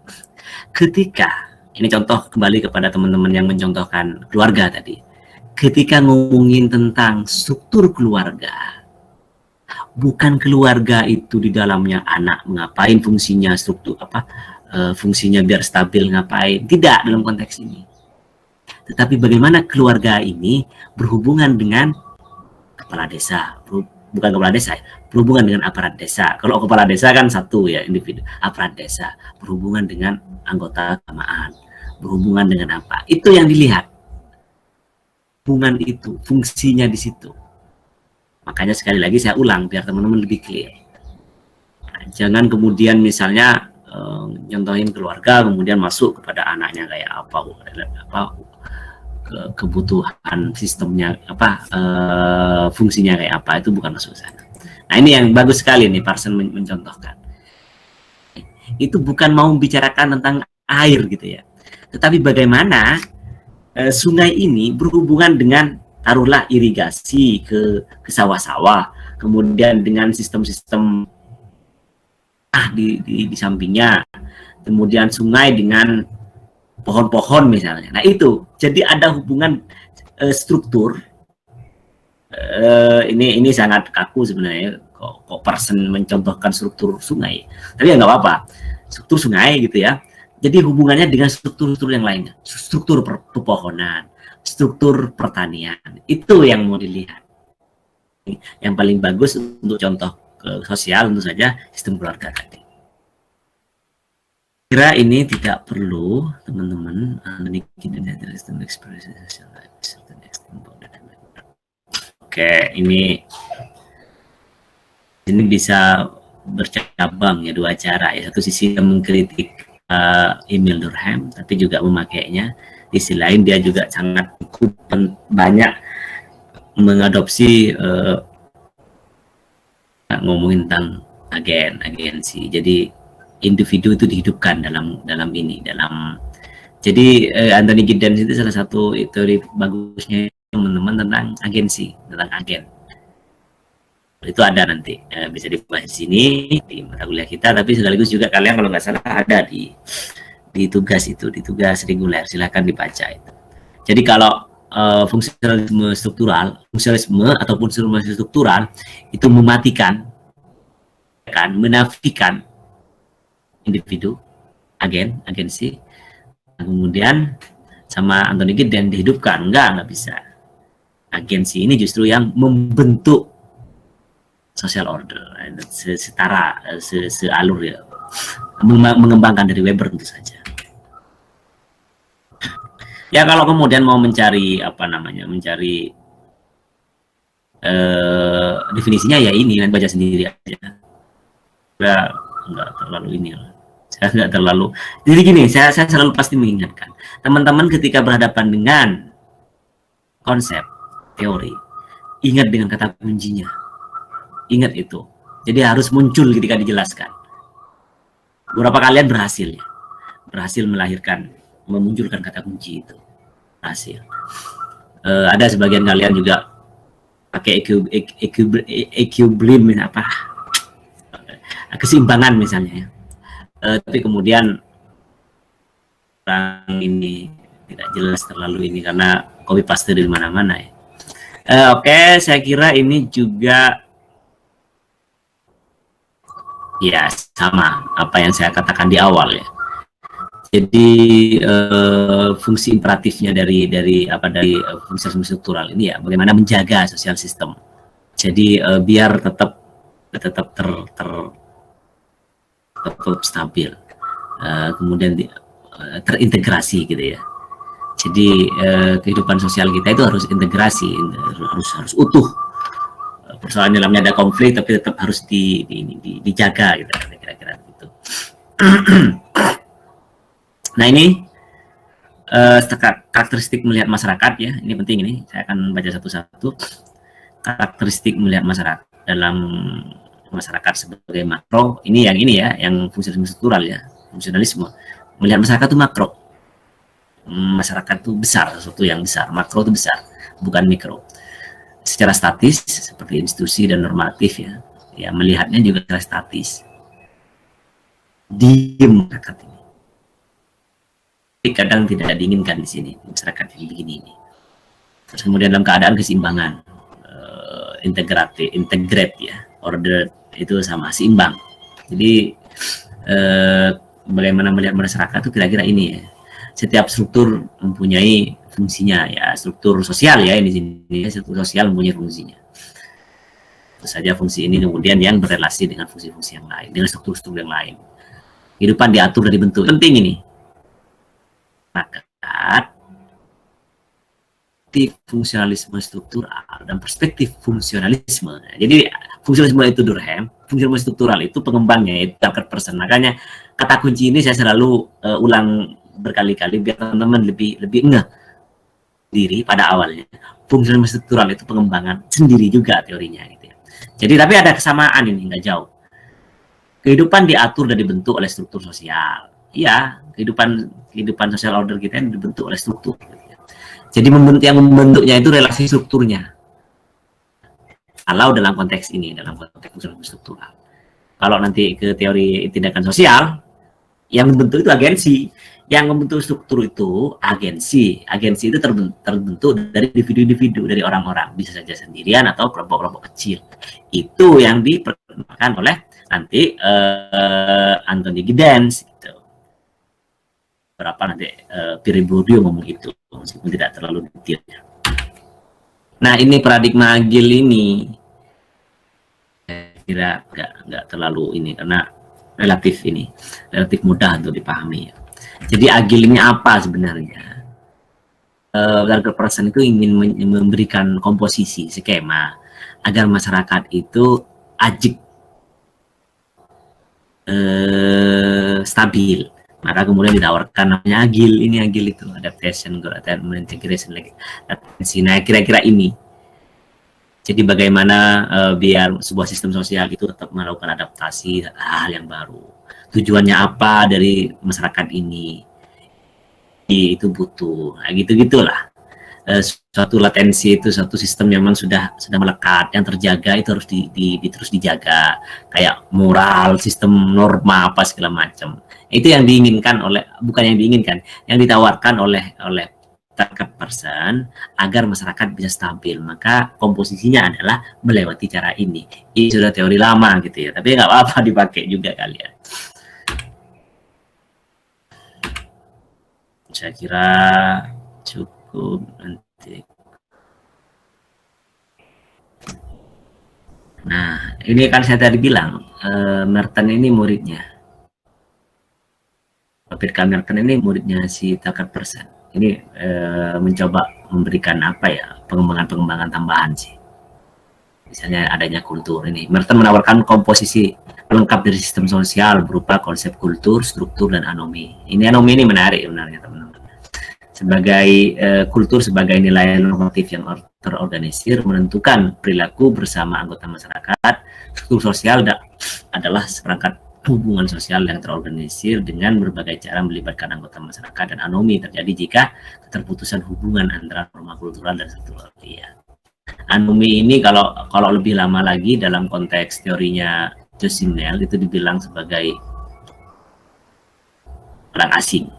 ketika ini contoh kembali kepada teman-teman yang mencontohkan keluarga tadi, ketika ngomongin tentang struktur keluarga, bukan keluarga itu di dalamnya anak ngapain, fungsinya struktur fungsinya biar stabil ngapain, tidak dalam konteks ini. Tetapi bagaimana keluarga ini berhubungan dengan kepala desa, bukan kepala desa, berhubungan dengan aparat desa. Kalau kepala desa kan satu ya, individu. Aparat desa berhubungan dengan anggota keagamaan, berhubungan dengan apa? Itu yang dilihat. Hubungan itu, fungsinya di situ. Makanya sekali lagi saya ulang biar teman-teman lebih clear. Nah, jangan kemudian misalnya nyontohin keluarga kemudian masuk kepada anaknya kayak apa kebutuhan sistemnya fungsinya kayak apa, itu bukan masuk sana. Nah ini yang bagus sekali nih Parson mencontohkan. Itu bukan mau membicarakan tentang air gitu ya, tetapi bagaimana sungai ini berhubungan dengan taruhlah irigasi ke sawah-sawah, kemudian dengan sistem-sistem di sampingnya, kemudian sungai dengan pohon-pohon misalnya. Nah itu jadi ada hubungan struktur. Ini sangat kaku sebenarnya kok Parson mencontohkan struktur sungai, tapi ya nggak apa-apa, struktur sungai gitu ya. Jadi hubungannya dengan struktur-struktur yang lainnya, struktur pepohonan, struktur pertanian, itu yang mau dilihat. Yang paling bagus untuk contoh sosial tentu saja sistem keluarga tadi. Kira ini tidak perlu teman-teman Oke, ini bisa bercabang ya, dua cara ya. Satu sisi mengkritik Emil Durkheim, tapi juga memakainya. Di sisi lain dia juga sangat banyak mengadopsi ngomongin tentang agensi. Jadi individu itu dihidupkan dalam ini. Jadi Anthony Giddens itu salah satu teori bagusnya teman-teman tentang agensi, tentang agen. Itu ada nanti bisa dibahas di sini di mata kuliah kita, tapi sekaligus juga kalian kalau nggak salah ada di tugas itu, di tugas reguler, silahkan dibaca itu. Jadi kalau fungsionalisme struktural, fungsionalisme ataupun fungsionalisme struktural itu mematikan, kan, menafikan individu, agensi, kemudian sama Anthony Giddens dihidupkan, enggak bisa. Agensi ini justru yang membentuk social order, setara, sealur ya, mengembangkan dari Weber tentu saja. Ya kalau kemudian mau mencari mencari definisinya ya ini kan baca sendiri aja. Enggak terlalu ini lah. Saya nggak terlalu. Jadi gini, saya selalu pasti mengingatkan teman-teman ketika berhadapan dengan konsep teori, ingat dengan kata kuncinya. Ingat itu. Jadi harus muncul ketika dijelaskan. Beberapa kalian berhasil memunculkan kata kunci itu. Berhasil. Ada sebagian kalian juga pakai equilibrium keseimbangan misalnya ya. Tapi kemudian orang ini tidak jelas terlalu ini karena copy paste dari mana-mana ya. Oke, saya kira ini juga ya sama apa yang saya katakan di awal ya. Jadi fungsi imperatifnya dari fungsi struktural ini ya bagaimana menjaga sosial sistem. Jadi biar tetap stabil, kemudian terintegrasi gitu ya. Jadi kehidupan sosial kita itu harus integrasi, harus utuh. Persoalan dalamnya ada konflik tapi tetap harus dijaga gitu, kira-kira gitu. Nah ini karakteristik melihat masyarakat ya, ini penting ini. Saya akan baca satu-satu. Karakteristik melihat masyarakat dalam masyarakat sebagai makro, ini yang fungsionalisme struktural ya, fungsionalisme. Melihat masyarakat itu makro. Masyarakat itu besar, sesuatu yang besar. Makro itu besar, bukan mikro. Secara statis seperti institusi dan normatif ya melihatnya juga secara statis. Diem masyarakat ini. Kadang tidak diinginkan di sini masyarakat yang begini ini. Terus kemudian dalam keadaan keseimbangan, integrate ya, order itu sama seimbang. Jadi bagaimana melihat masyarakat itu kira-kira ini ya. Setiap struktur mempunyai fungsinya ya, struktur sosial ya ini sini, struktur sosial mempunyai fungsinya. Tentu saja fungsi ini kemudian yang berrelasi dengan fungsi-fungsi yang lain, dengan struktur-struktur yang lain. Kehidupan diatur dan dibentuk, penting ini. Maka fungsionalisme struktural dan perspektif fungsionalisme. Jadi fungsionalisme itu Durkheim, fungsionalisme struktural itu pengembangnya itu Tucker Person. Makanya kata kunci ini saya selalu ulang berkali-kali biar teman-teman lebih ngeh diri pada awalnya. Fungsionalisme struktural itu pengembangan sendiri juga teorinya gitu ya. Jadi tapi ada kesamaan ini nggak jauh. Kehidupan diatur dan dibentuk oleh struktur sosial. Iya, kehidupan sosial order kita yang dibentuk oleh struktur. Gitu ya. Jadi yang membentuknya itu relasi strukturnya. Kalau dalam konteks ini, dalam konteks fungsionalisme struktural. Kalau nanti ke teori tindakan sosial, yang membentuk itu agensi. Yang membentuk struktur itu agensi. Agensi itu terbentuk dari individu-individu, dari orang-orang. Bisa saja sendirian atau kelompok-kelompok kecil. Itu yang diperkenalkan oleh nanti Anthony Giddens. Gitu. Berapa nanti Pierre Bourdieu ngomong itu, meskipun tidak terlalu detail. Nah ini paradigma agil ini, saya kira nggak terlalu ini, karena relatif mudah untuk dipahami. Jadi agil ini apa sebenarnya? Tucker Person itu ingin memberikan komposisi, skema agar masyarakat itu ajik, stabil. Maka kemudian ditawarkan namanya agil, ini agil itu adaptation, growth, integration, latency. Nah kira-kira ini. Jadi bagaimana biar sebuah sistem sosial itu tetap melakukan adaptasi hal yang baru. Tujuannya apa dari masyarakat ini? Itu butuh, nah, gitu-gitulah. suatu latensi itu suatu sistem yang memang sudah melekat, yang terjaga itu harus terus dijaga, kayak moral, sistem norma apa segala macam. Itu yang diinginkan bukan yang diinginkan, yang ditawarkan oleh target person agar masyarakat bisa stabil. Maka komposisinya adalah melewati cara ini. Ini sudah teori lama gitu ya, tapi nggak apa-apa dipakai juga kalian. Saya kira cukup nanti. Nah, ini kan saya tadi bilang, Merton ini muridnya. Peter Merton ini muridnya si Tucker Person. Ini mencoba memberikan apa ya, pengembangan tambahan sih. Misalnya adanya kultur ini. Merton menawarkan komposisi lengkap dari sistem sosial berupa konsep kultur, struktur, dan anomi. Ini anomi ini menarik sebenarnya teman-teman. Sebagai kultur sebagai nilai normatif yang terorganisir menentukan perilaku bersama anggota masyarakat. Struktur sosial adalah seperangkat hubungan sosial yang terorganisir dengan berbagai cara melibatkan anggota masyarakat, dan anomi terjadi jika keterputusan hubungan antara norma kultural dan struktural. Ya. Anomi ini kalau lebih lama lagi dalam konteks teorinya Joseph Mill itu dibilang sebagai orang asing.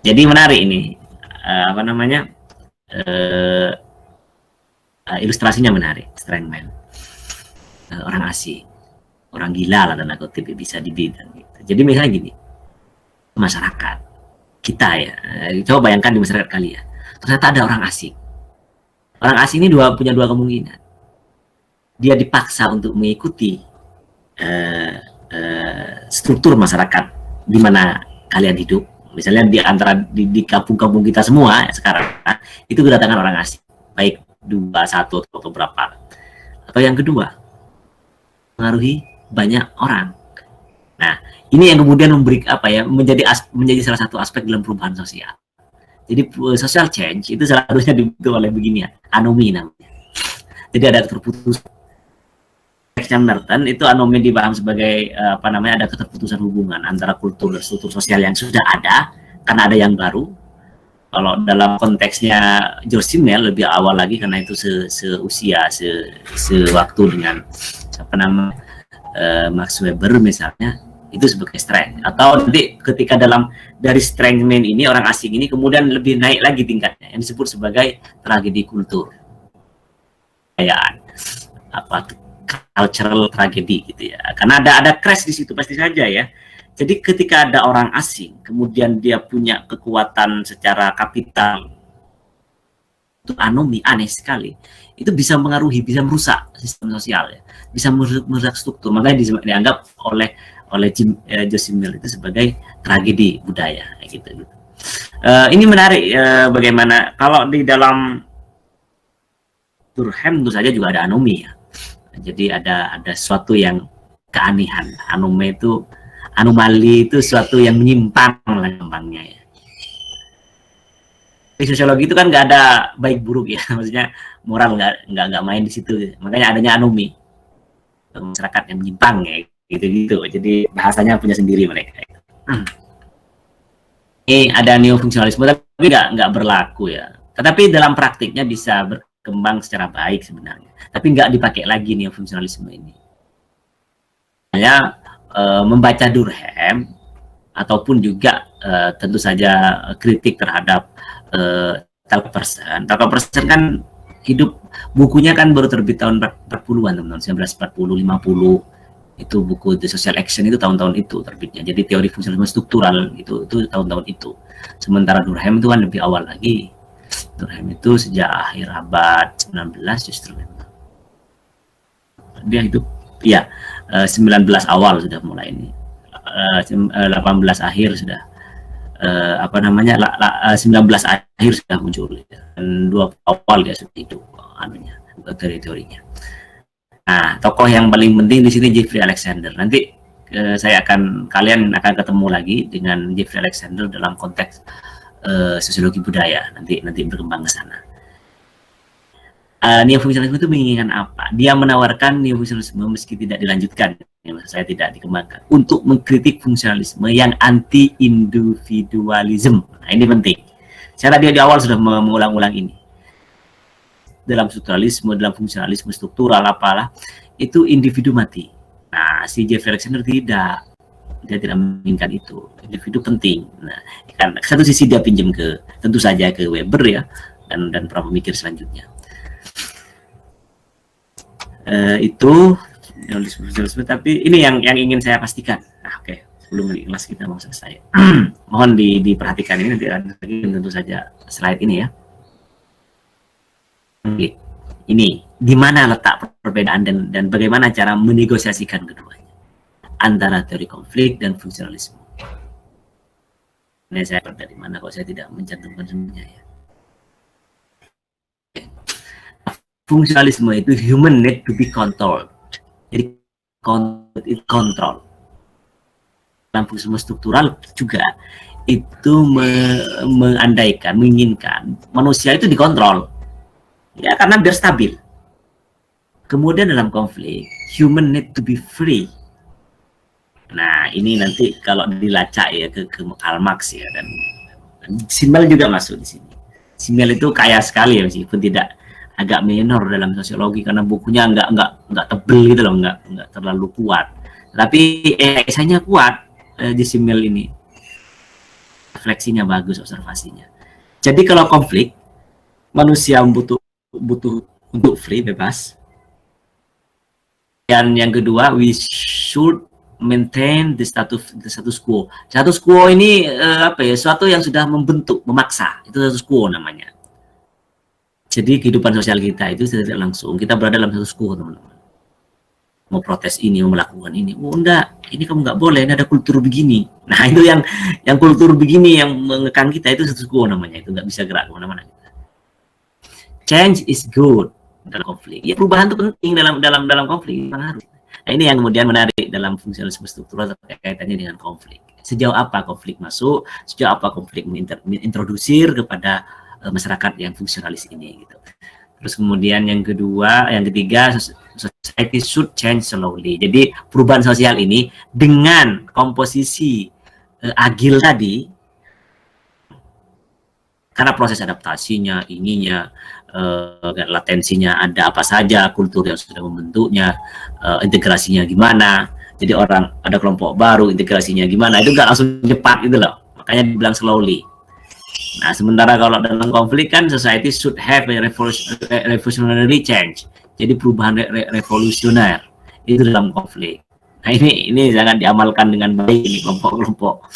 Jadi menarik ini, ilustrasinya menarik, strongman, orang asing, orang gila lah tanda kutip bisa dibilang gitu. Jadi misalnya gini, masyarakat kita ya, coba bayangkan di masyarakat kalian, ternyata ada orang asing. Orang asing ini punya dua kemungkinan. Dia dipaksa untuk mengikuti struktur masyarakat di mana kalian hidup. Misalnya di kampung-kampung kita semua ya, sekarang itu kedatangan orang asing, baik 2, 1 atau berapa. Atau yang kedua, mengaruhi banyak orang. Nah, ini yang kemudian menjadi salah satu aspek dalam perubahan sosial. Jadi social change itu salah satunya dibentuk oleh begini ya, anomi namanya. Jadi ada terputus. Merton itu anomi dipaham sebagai ada keterputusan hubungan antara kultur dan struktur sosial yang sudah ada karena ada yang baru. Kalau dalam konteksnya George Simmel lebih awal lagi karena itu sewaktu dengan Max Weber misalnya, itu sebagai strength. Atau nanti ketika dari strengthman ini orang asing ini kemudian lebih naik lagi tingkatnya yang disebut sebagai tragedi kultur. Kayak cultural tragedy gitu ya. Karena ada crash di situ pasti saja ya. Jadi ketika ada orang asing, kemudian dia punya kekuatan secara kapital, itu anomi aneh sekali. Itu bisa mengaruhi, bisa merusak sistem sosial ya, bisa merusak struktur. Makanya dianggap oleh Joseph Mill itu sebagai tragedi budaya gitu. Ini menarik bagaimana kalau di dalam Durkheim tentu saja juga ada anomi ya. Jadi ada sesuatu yang keanehan. Anomali itu sesuatu yang menyimpang lah gampangnya ya. Di sosiologi itu kan nggak ada baik buruk ya, maksudnya moral nggak main di situ. Makanya adanya anomi, masyarakat yang menyimpang ya, gitu. Jadi bahasanya punya sendiri mereka. Ini ada neofungsionalisme tapi nggak berlaku ya. Tetapi dalam praktiknya bisa berkembang secara baik sebenarnya. Tapi nggak dipakai lagi neofungsionalisme ini. Hanya membaca Durkheim ataupun juga tentu saja kritik terhadap Tucker Person. Tucker Person kan hidup, bukunya kan baru terbit tahun 40-an teman-teman, 1940-50. Itu buku The Social Action itu tahun-tahun itu terbitnya. Jadi teori fungsionalisme struktural itu tahun-tahun itu. Sementara Durkheim itu kan lebih awal lagi. Durkheim itu sejak akhir abad 19 justru memang. Dia hidup ya 19 awal sudah mulai ini, 18 akhir sudah 19 akhir sudah muncul dan 20 awal dia sudah hidup teori-teorinya. Nah, tokoh yang paling penting di sini Jeffrey Alexander. Nanti kalian akan ketemu lagi dengan Jeffrey Alexander dalam konteks sosiologi budaya, nanti berkembang ke sana. Neofungsionalisme itu menginginkan apa? Dia menawarkan neofungsionalisme meski tidak dilanjutkan, saya tidak dikembangkan, untuk mengkritik fungsionalisme yang anti-individualisme. Nah, ini penting. Saya tadi di awal sudah mengulang-ulang ini. Dalam strukturalisme, dalam fungsionalisme struktural apalah, itu individu mati. Nah, si Jeffrey Alexander tidak. Dia tidak menginginkan itu. Individu penting. Nah, kan satu sisi dia pinjam ke, tentu saja ke Weber ya, dan para pemikir selanjutnya. Itu tapi ini yang ingin saya pastikan. Nah, oke. Sebelum di kelas kita mau selesai. Mohon diperhatikan ini, tentu saja slide ini ya. Ini di mana letak perbedaan dan bagaimana cara menegosiasikan keduanya antara teori konflik dan fungsionalisme. Ini saya dari mana kok saya tidak mencantumkan semuanya ya. Fungsionalisme itu human need to be controlled. Jadi kontrol. Dalam fungsionalisme struktural juga itu mengandaikan, menginginkan manusia itu dikontrol. Ya karena biar stabil. Kemudian dalam konflik, human need to be free. Nah ini nanti kalau dilacak ya ke Karl Marx ya, dan Simmel juga masuk di sini. Simmel itu kaya sekali ya, meskipun tidak agak minor dalam sosiologi karena bukunya nggak tebel gitu loh, nggak terlalu kuat. Tapi esainya kuat di Simmel ini. Refleksinya bagus, observasinya. Jadi kalau konflik, manusia butuh untuk free, bebas. Dan yang kedua, we should maintain the status quo. Status quo ini suatu yang sudah membentuk, memaksa. Itu status quo namanya. Jadi kehidupan sosial kita itu tidak langsung kita berada dalam status quo, teman-teman. Mau protes ini, mau melakukan ini. Oh enggak, ini kamu nggak boleh, ini ada kultur begini. Nah itu yang kultur begini yang mengekang kita, itu status quo namanya. Itu nggak bisa gerak kemana-mana. Change is good dalam konflik. Ya perubahan itu penting dalam konflik. Nah, ini yang kemudian menarik dalam fungsionalisme struktural kaitannya dengan konflik. Sejauh apa konflik masuk, sejauh apa konflik mengintrodusir kepada masyarakat yang fungsionalis ini gitu. Terus kemudian yang ketiga, society should change slowly. Jadi perubahan sosial ini dengan komposisi agil tadi, karena proses adaptasinya, latensinya ada apa saja, kultur yang sudah membentuknya, integrasinya gimana. Jadi orang ada kelompok baru, integrasinya gimana, itu nggak langsung cepat gitu loh. Makanya dibilang slowly. Nah, sementara kalau dalam konflik kan society should have a revolutionary change. Jadi perubahan revolusioner itu dalam konflik. Nah, ini sangat diamalkan dengan baik ini kelompok-kelompok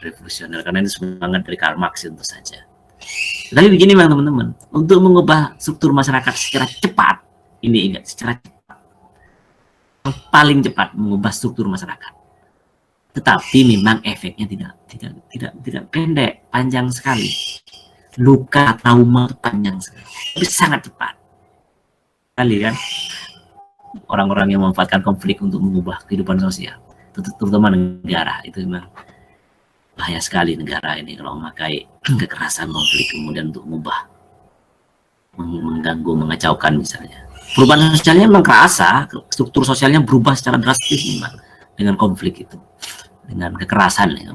revolusioner, karena ini semangat dari Karl Marx tentu saja. Tapi begini teman-teman, untuk mengubah struktur masyarakat secara cepat, secara cepat, paling cepat mengubah struktur masyarakat. Tetapi memang efeknya tidak pendek, panjang sekali. Luka, trauma panjang sekali, tapi sangat cepat. Kali kan orang-orang yang memanfaatkan konflik untuk mengubah kehidupan sosial, terutama negara, itu memang bahaya sekali negara ini kalau memakai kekerasan konflik kemudian untuk mengubah, mengganggu, mengacaukan misalnya. Perubahan sosialnya memang kerasa, struktur sosialnya berubah secara drastis memang dengan konflik itu, dengan kekerasan ya.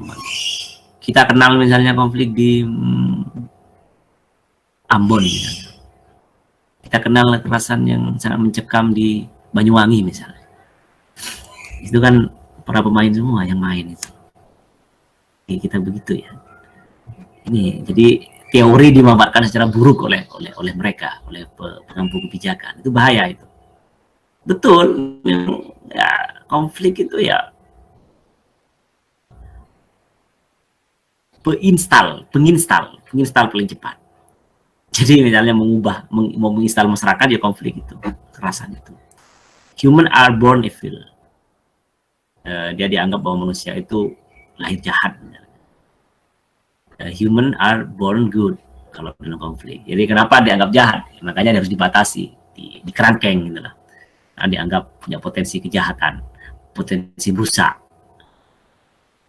Kita kenal misalnya konflik di Ambon misalnya. Kita kenal kekerasan yang sangat mencekam di Banyuwangi misalnya. Itu kan para pemain semua yang main itu. Kita begitu ya. Ini jadi teori dimanfaatkan secara buruk oleh mereka, oleh pengampu kebijakan. Itu bahaya itu. Betul, ya, konflik itu ya penginstal paling cepat. Jadi misalnya mau menginstal masyarakat ya konflik itu, kekerasan itu. Human are born evil. Dia dianggap bahwa manusia itu lahir jahat. Human are born good kalau dalam konflik. Jadi kenapa dianggap jahat? Makanya harus dibatasi, dikerangkeng gitu lah. Nah, dianggap punya potensi kejahatan, potensi busa.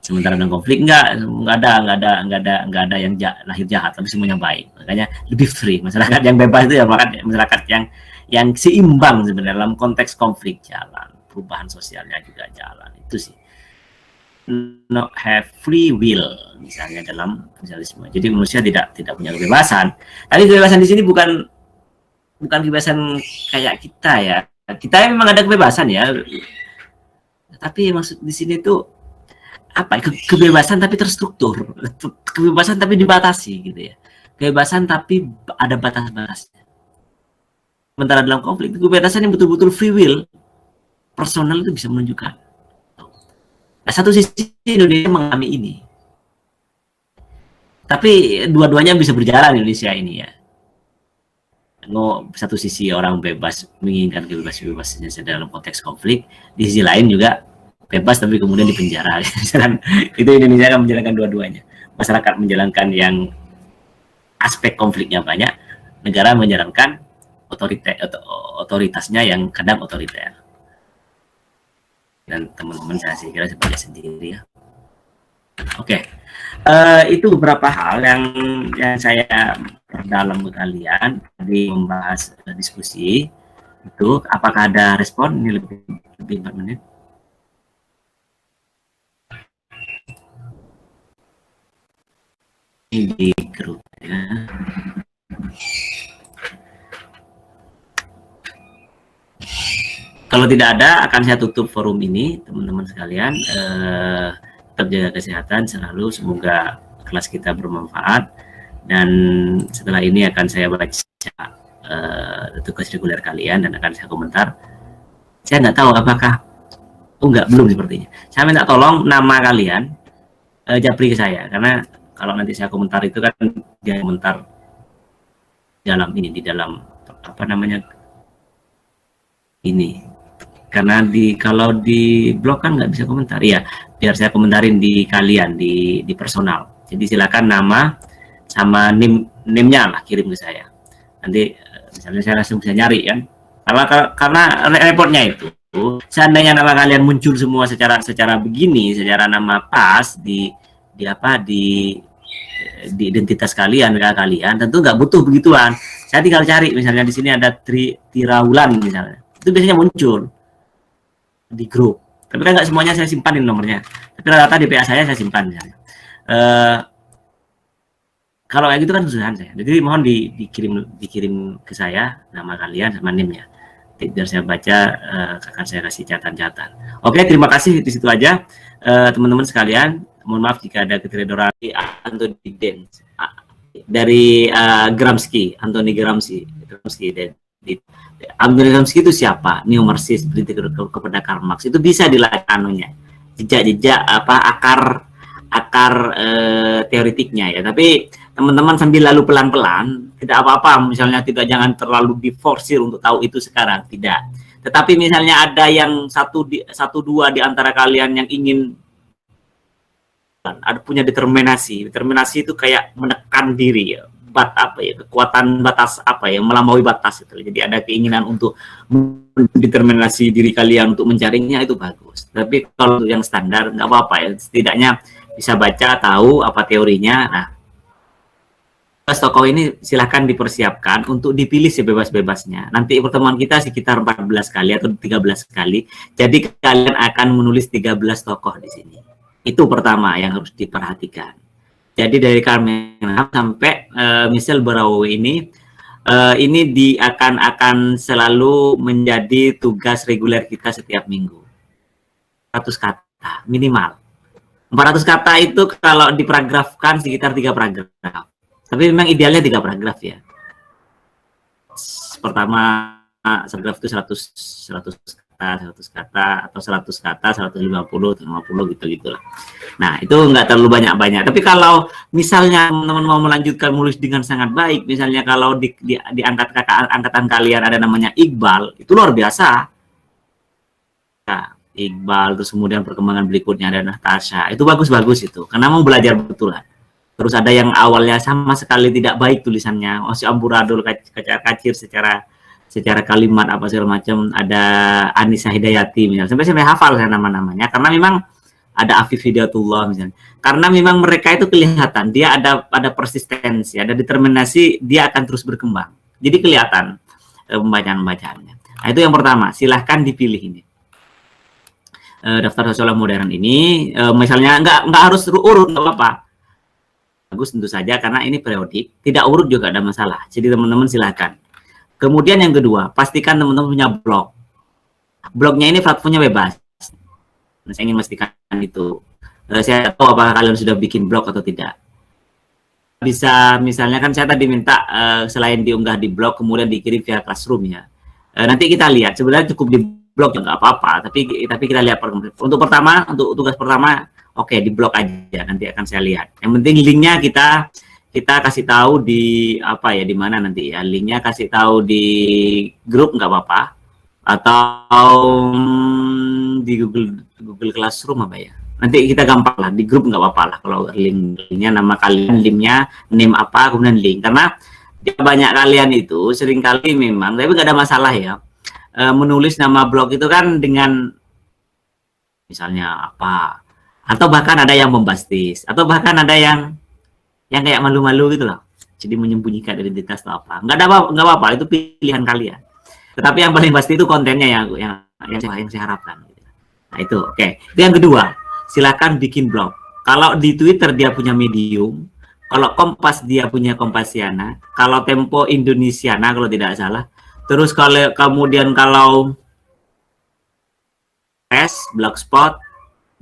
Sementara dalam konflik enggak ada yang lahir jahat, tapi semuanya baik. Makanya lebih free. Masyarakat yang bebas itu ya masyarakat yang seimbang sebenarnya dalam konteks konflik jalan. perubahan sosialnya juga jalan. Itu sih. Not have free will misalnya dalam sosialisme. Jadi manusia tidak punya kebebasan. Tapi kebebasan di sini bukan kebebasan kayak kita ya. Kita memang ada kebebasan ya. Tapi maksud di sini tuh apa? Kebebasan tapi terstruktur. Kebebasan tapi dibatasi gitu ya. Kebebasan tapi ada batas-batasnya. Sementara dalam konflik kebebasan yang betul-betul free will, personal itu bisa menunjukkan. Nah, satu sisi Indonesia mengalami ini, tapi dua-duanya bisa berjalan Indonesia ini ya. Satu sisi orang bebas menginginkan kebebasan dalam konteks konflik, di sisi lain juga bebas tapi kemudian dipenjara. Itu Indonesia akan menjalankan dua-duanya. Masyarakat menjalankan yang aspek konfliknya banyak, negara menjalankan otoritasnya yang kadang otoriter. Dan teman-teman saya kira sebagai sendiri ya. Oke, itu beberapa hal yang saya perdalam ke kalian di membahas diskusi itu. Apakah ada respon? Ini lebih 4 menit. Ini di grup ya. Kalau tidak ada, akan saya tutup forum ini, teman-teman sekalian. Tetap jaga kesehatan selalu, semoga kelas kita bermanfaat. Dan setelah ini akan saya baca tugas reguler kalian dan akan saya komentar. Saya nggak tahu apakah, belum sepertinya. Saya minta tolong nama kalian japri ke saya, karena kalau nanti saya komentar itu kan dia komentar di dalam apa namanya ini. Karena kalau di blog kan nggak bisa komentar ya, biar saya komentarin di kalian di personal. Jadi silakan nama sama nimnya lah kirim ke saya, nanti misalnya saya langsung bisa nyari kan, karena repotnya itu seandainya nama kalian muncul semua secara begini, secara nama pas di identitas kalian, tentu nggak butuh begituan. Saya tinggal cari, misalnya di sini ada Tirawulan misalnya, itu biasanya muncul di grup, tapi kan nggak semuanya saya simpanin nomornya, tapi rata-rata di PA saya simpan misalnya. Kalau kayak gitu kan kesusahan saya, jadi mohon dikirim ke saya nama kalian sama nimnya, biar saya baca, akan saya kasih catatan. Oke, terima kasih, di situ aja teman-teman sekalian. Mohon maaf jika ada ketidakdoran. Anthony Dance dari Gramsci, Anthony Gramsci itu siapa? Neo Marxist, berarti kepada Karl Marx. Itu bisa dilakukannya jejak akar teoritiknya ya. Tapi teman-teman sambil lalu pelan-pelan, tidak apa-apa. Misalnya jangan terlalu diforsir untuk tahu itu sekarang, tidak. Tetapi misalnya ada yang dua di antara kalian yang ingin punya determinasi itu kayak menekan diri ya. Kekuatan batas melampaui batas itu. Jadi ada keinginan untuk mendeterminasi diri kalian untuk mencarinya, itu bagus. Tapi kalau yang standar nggak apa-apa ya, setidaknya bisa baca, tahu apa teorinya. Nah, tokoh ini silahkan dipersiapkan untuk dipilih sebebas-bebasnya. Nanti pertemuan kita sekitar 14 kali atau 13 kali. Jadi kalian akan menulis 13 tokoh di sini. Itu pertama yang harus diperhatikan. Jadi dari Carmenham sampai Michel Barrault ini akan selalu menjadi tugas reguler kita setiap minggu. 100 kata minimal. 400 kata itu kalau diparagrafkan sekitar 3 paragraf. Tapi memang idealnya 3 paragraf ya. Pertama paragraf itu 100 kata atau 100 kata, 150 gitu-gitulah. Nah, itu nggak terlalu banyak-banyak. Tapi kalau misalnya teman-teman mau melanjutkan menulis dengan sangat baik, misalnya kalau di angkatan kalian ada namanya Iqbal, itu luar biasa. Nah, Iqbal, terus kemudian perkembangan berikutnya ada Natasha, itu bagus-bagus itu, karena mau belajar betulan. Terus ada yang awalnya sama sekali tidak baik tulisannya, masih amburadul, kacir secara kalimat apa segala macam. Ada Anissa Hidayati misalnya, sampai hafal saya nama-namanya, karena memang ada Afif Hidayatullah misalnya, karena memang mereka itu kelihatan dia ada persistensi, ada determinasi, dia akan terus berkembang, jadi kelihatan pembacaan-bacaannya. Nah, itu yang pertama, silahkan dipilih ini. daftar sosiolog modern ini, misalnya nggak harus urut, nggak apa-apa. Bagus tentu saja karena ini periodik, tidak urut juga ada masalah. Jadi teman-teman silahkan. Kemudian yang kedua, pastikan teman-teman punya blog. Blognya ini platformnya bebas. Saya ingin memastikan itu. Saya tahu apakah kalian sudah bikin blog atau tidak. Bisa misalnya kan saya tadi minta selain diunggah di blog kemudian dikirim via Classroom ya. Nanti kita lihat sebenarnya cukup di blog ya nggak apa-apa. Tapi kita lihat untuk pertama, untuk tugas pertama. Oke, di blog aja, nanti akan saya lihat. Yang penting linknya kita kasih tahu di apa ya, di mana nanti ya. Linknya kasih tahu di grup nggak apa-apa, atau di Google Classroom apa ya. Nanti kita gampang lah, di grup nggak apa-apa lah. Kalau linknya nama kalian, linknya name apa, kemudian link. Karena banyak kalian itu seringkali memang, tapi nggak ada masalah ya. Menulis nama blog itu kan dengan misalnya apa, atau bahkan ada yang bombastis, atau bahkan ada yang kayak malu-malu gitu loh, jadi menyembunyikan identitas atau apa. Nggak apa-apa, itu pilihan kalian. Tetapi yang paling pasti itu kontennya yang saya harapkan. Nah itu, oke. Itu yang kedua, silakan bikin blog. Kalau di Twitter dia punya Medium, kalau Kompas dia punya Kompasiana, kalau Tempo Indonesiana kalau tidak salah. Terus kemudian kalau Blogspot,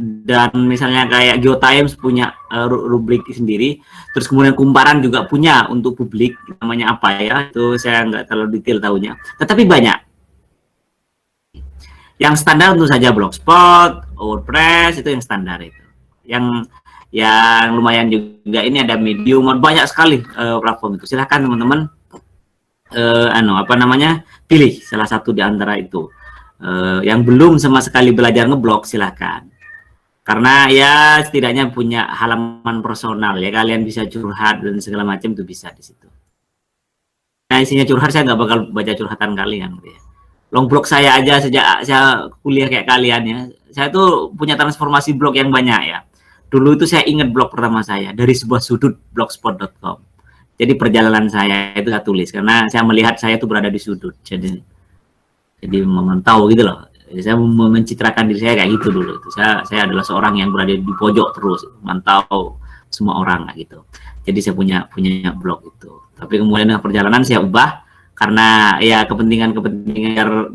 dan misalnya kayak GeoTimes punya rubrik sendiri, terus kemudian Kumparan juga punya untuk publik, namanya apa ya, itu saya nggak terlalu detail tahunya, tetapi banyak. Yang standar tentu saja Blogspot, WordPress, itu yang standar itu. Yang lumayan juga ini ada Medium, banyak sekali platform itu. Silahkan teman-teman pilih salah satu di antara itu. Yang belum sama sekali belajar ngeblog silahkan. Karena ya setidaknya punya halaman personal ya, kalian bisa curhat dan segala macam itu bisa di situ. Nah isinya curhat saya nggak bakal baca curhatan kalian. Ya. Long blog saya aja sejak saya kuliah kayak kalian ya, saya tuh punya transformasi blog yang banyak ya. Dulu itu saya ingat blog pertama saya dari sebuah sudut blogspot.com. Jadi perjalanan saya itu saya tulis karena saya melihat saya tuh berada di sudut. Jadi memantau gitu loh. Saya mencitrakan diri saya kayak gitu dulu. Saya adalah seorang yang berada di pojok terus, mantau semua orang gitu. Jadi saya punya blog itu. Tapi kemudian perjalanan saya ubah karena ya kepentingan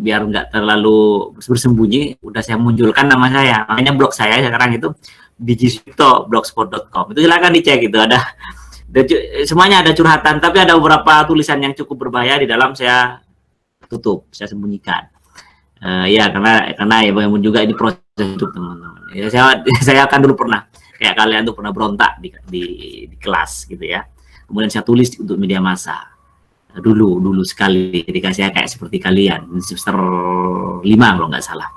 biar nggak terlalu bersembunyi, udah saya munculkan nama saya. Makanya blog saya sekarang itu blogspot.com. Itu silakan dicek itu ada semuanya ada curhatan, tapi ada beberapa tulisan yang cukup berbahaya di dalam saya tutup, saya sembunyikan. Ya karena ya bagaimanapun juga ini proses hidup teman-teman. Ya, saya akan dulu pernah kayak kalian tuh pernah berontak di kelas gitu ya. Kemudian saya tulis untuk media massa dulu sekali ketika saya kayak seperti kalian semester 5 kalau nggak salah.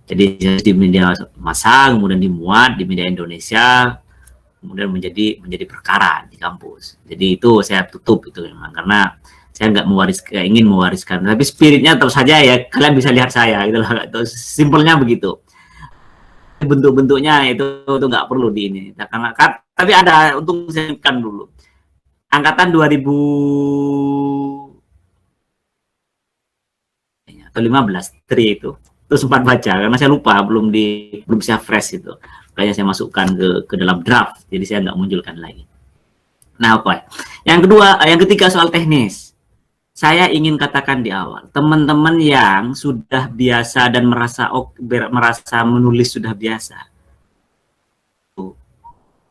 Jadi di media massa kemudian dimuat di media Indonesia, kemudian menjadi perkara di kampus. Jadi itu saya tutup itu memang karena saya nggak ingin mewariskan, tapi spiritnya terus saja ya kalian bisa lihat saya gitu loh, simpelnya begitu. Bentuk-bentuknya itu nggak perlu di ini, karena tapi ada untuk saya kan dulu angkatan 2015 tri itu sempat baca karena saya lupa belum bisa fresh itu, kayaknya saya masukkan ke dalam draft, jadi saya nggak munculkan lagi. Nah oke, yang ketiga soal teknis. Saya ingin katakan di awal, teman-teman yang sudah biasa dan merasa menulis sudah biasa.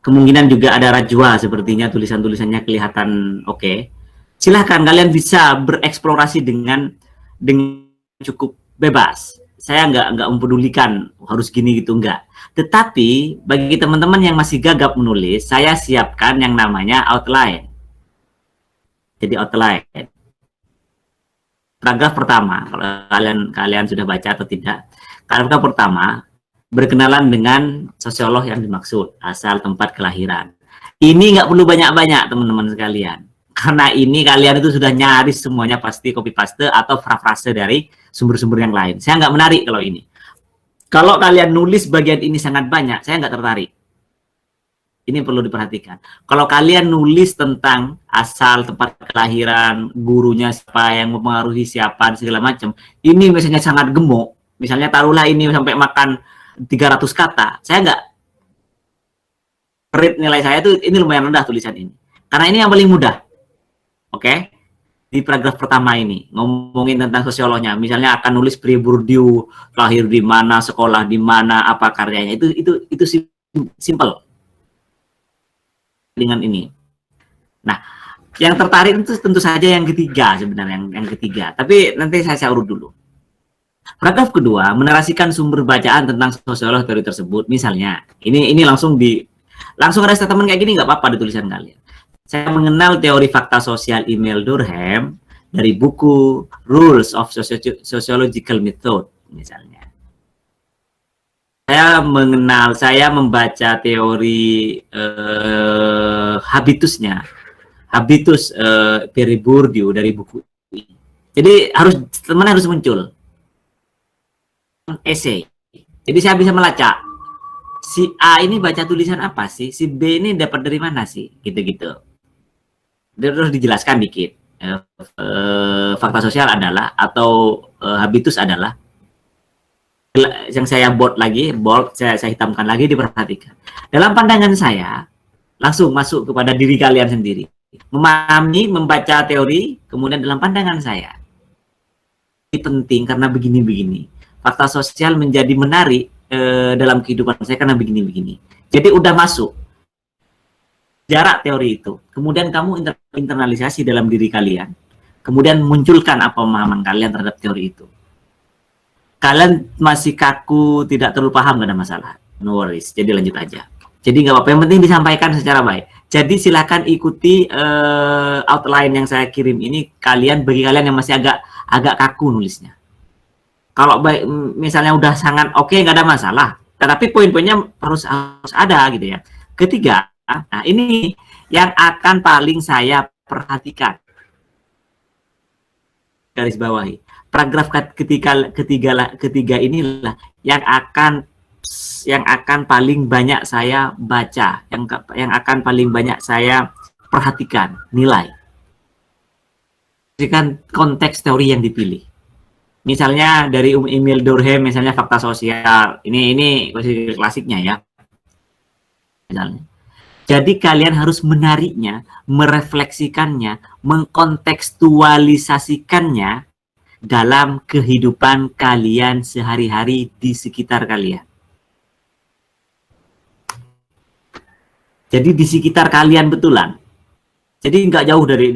Kemungkinan juga ada rajwa sepertinya tulisan-tulisannya kelihatan oke. Silahkan kalian bisa bereksplorasi dengan cukup bebas. Saya nggak mempedulikan harus gini gitu, enggak. Tetapi bagi teman-teman yang masih gagap menulis, saya siapkan yang namanya outline. Jadi outline. Paragraf pertama, kalau kalian sudah baca atau tidak, paragraf pertama berkenalan dengan sosiolog yang dimaksud, asal, tempat kelahiran. Ini nggak perlu banyak-banyak teman-teman sekalian, karena ini kalian itu sudah nyaris semuanya pasti copy paste atau parafrase dari sumber-sumber yang lain. Saya nggak menarik kalau ini. Kalau kalian nulis bagian ini sangat banyak, saya nggak tertarik. Ini perlu diperhatikan. Kalau kalian nulis tentang asal, tempat kelahiran, gurunya siapa, yang mempengaruhi siapa, segala macam, ini misalnya sangat gemuk. Misalnya taruhlah ini sampai makan 300 kata, saya nggak rate nilai saya itu ini lumayan rendah tulisan ini. Karena ini yang paling mudah. Oke. Di paragraf pertama ini ngomongin tentang sosiolognya, misalnya akan nulis Pierre Bourdieu lahir di mana, sekolah di mana, apa karyanya, itu simple dengan ini. Nah, yang tertarik itu tentu saja yang ketiga sebenarnya, yang ketiga. Tapi nanti saya urut dulu. Paragraf kedua menarasikan sumber bacaan tentang sosiolog teori tersebut. Misalnya, ini langsung ada statement kayak gini, nggak apa-apa di tulisan kalian. Saya mengenal teori fakta sosial Emile Durkheim dari buku Rules of Sociological Method, misalnya. Saya membaca teori habitus Pierre Bourdieu dari buku ini. Jadi teman harus muncul essay. Jadi saya bisa melacak si A ini baca tulisan apa sih, si B ini dapat dari mana sih, gitu-gitu. Terus dijelaskan dikit. Fakta sosial adalah atau habitus adalah, yang saya bold, saya hitamkan lagi, diperhatikan. Dalam pandangan saya, langsung masuk kepada diri kalian sendiri. Memahami, membaca teori, kemudian dalam pandangan saya. Ini penting karena begini-begini. Fakta sosial menjadi menarik dalam kehidupan saya karena begini-begini. Jadi udah masuk jarak teori itu. Kemudian kamu internalisasi dalam diri kalian. Kemudian munculkan apa pemahaman kalian terhadap teori itu. Kalian masih kaku, tidak terlalu paham, gak ada masalah. No worries, jadi lanjut aja. Jadi nggak apa-apa, yang penting disampaikan secara baik. Jadi silakan ikuti outline yang saya kirim ini, bagi kalian yang masih agak kaku nulisnya. Kalau baik, misalnya udah sangat oke, nggak ada masalah. Tetapi poin-poinnya harus ada gitu ya. Ketiga, nah ini yang akan paling saya perhatikan. Garis bawahi. Paragraf ketiga inilah yang akan paling banyak saya baca, yang akan paling banyak saya perhatikan, nilai. Perhatikan konteks teori yang dipilih. Misalnya dari Emile Durkheim, misalnya fakta sosial. Ini klasiknya ya. Misalnya. Jadi kalian harus menariknya, merefleksikannya, mengkontekstualisasikannya dalam kehidupan kalian sehari-hari di sekitar kalian. Jadi di sekitar kalian betulan. Jadi nggak jauh dari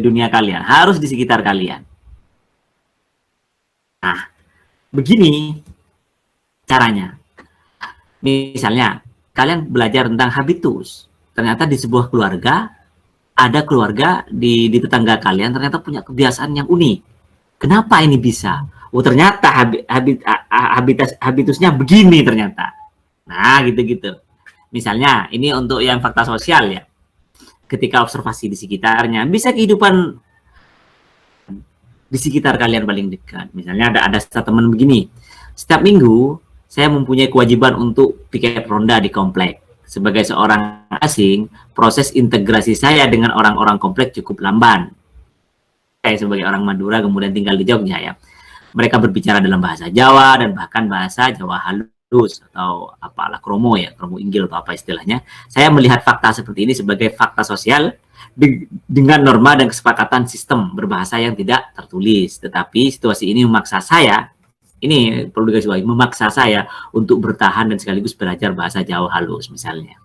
dunia kalian, harus di sekitar kalian. Nah, begini caranya. Misalnya, kalian belajar tentang habitus. Ternyata di sebuah keluarga, ada keluarga di tetangga kalian ternyata punya kebiasaan yang unik. Kenapa ini bisa? Oh, ternyata habitusnya begini ternyata. Nah, gitu-gitu. Misalnya, ini untuk yang fakta sosial ya. Ketika observasi di sekitarnya, bisa kehidupan di sekitar kalian paling dekat. Misalnya ada teman begini. Setiap minggu, saya mempunyai kewajiban untuk piket ronda di komplek. Sebagai seorang asing, proses integrasi saya dengan orang-orang komplek cukup lamban. Saya sebagai orang Madura kemudian tinggal di Jogja ya. Mereka berbicara dalam bahasa Jawa dan bahkan bahasa Jawa halus atau apalah kromo inggil atau apa istilahnya. Saya melihat fakta seperti ini sebagai fakta sosial dengan norma dan kesepakatan sistem berbahasa yang tidak tertulis. Tetapi situasi ini memaksa saya, ini perlu digarisbawahi, memaksa saya untuk bertahan dan sekaligus belajar bahasa Jawa halus misalnya.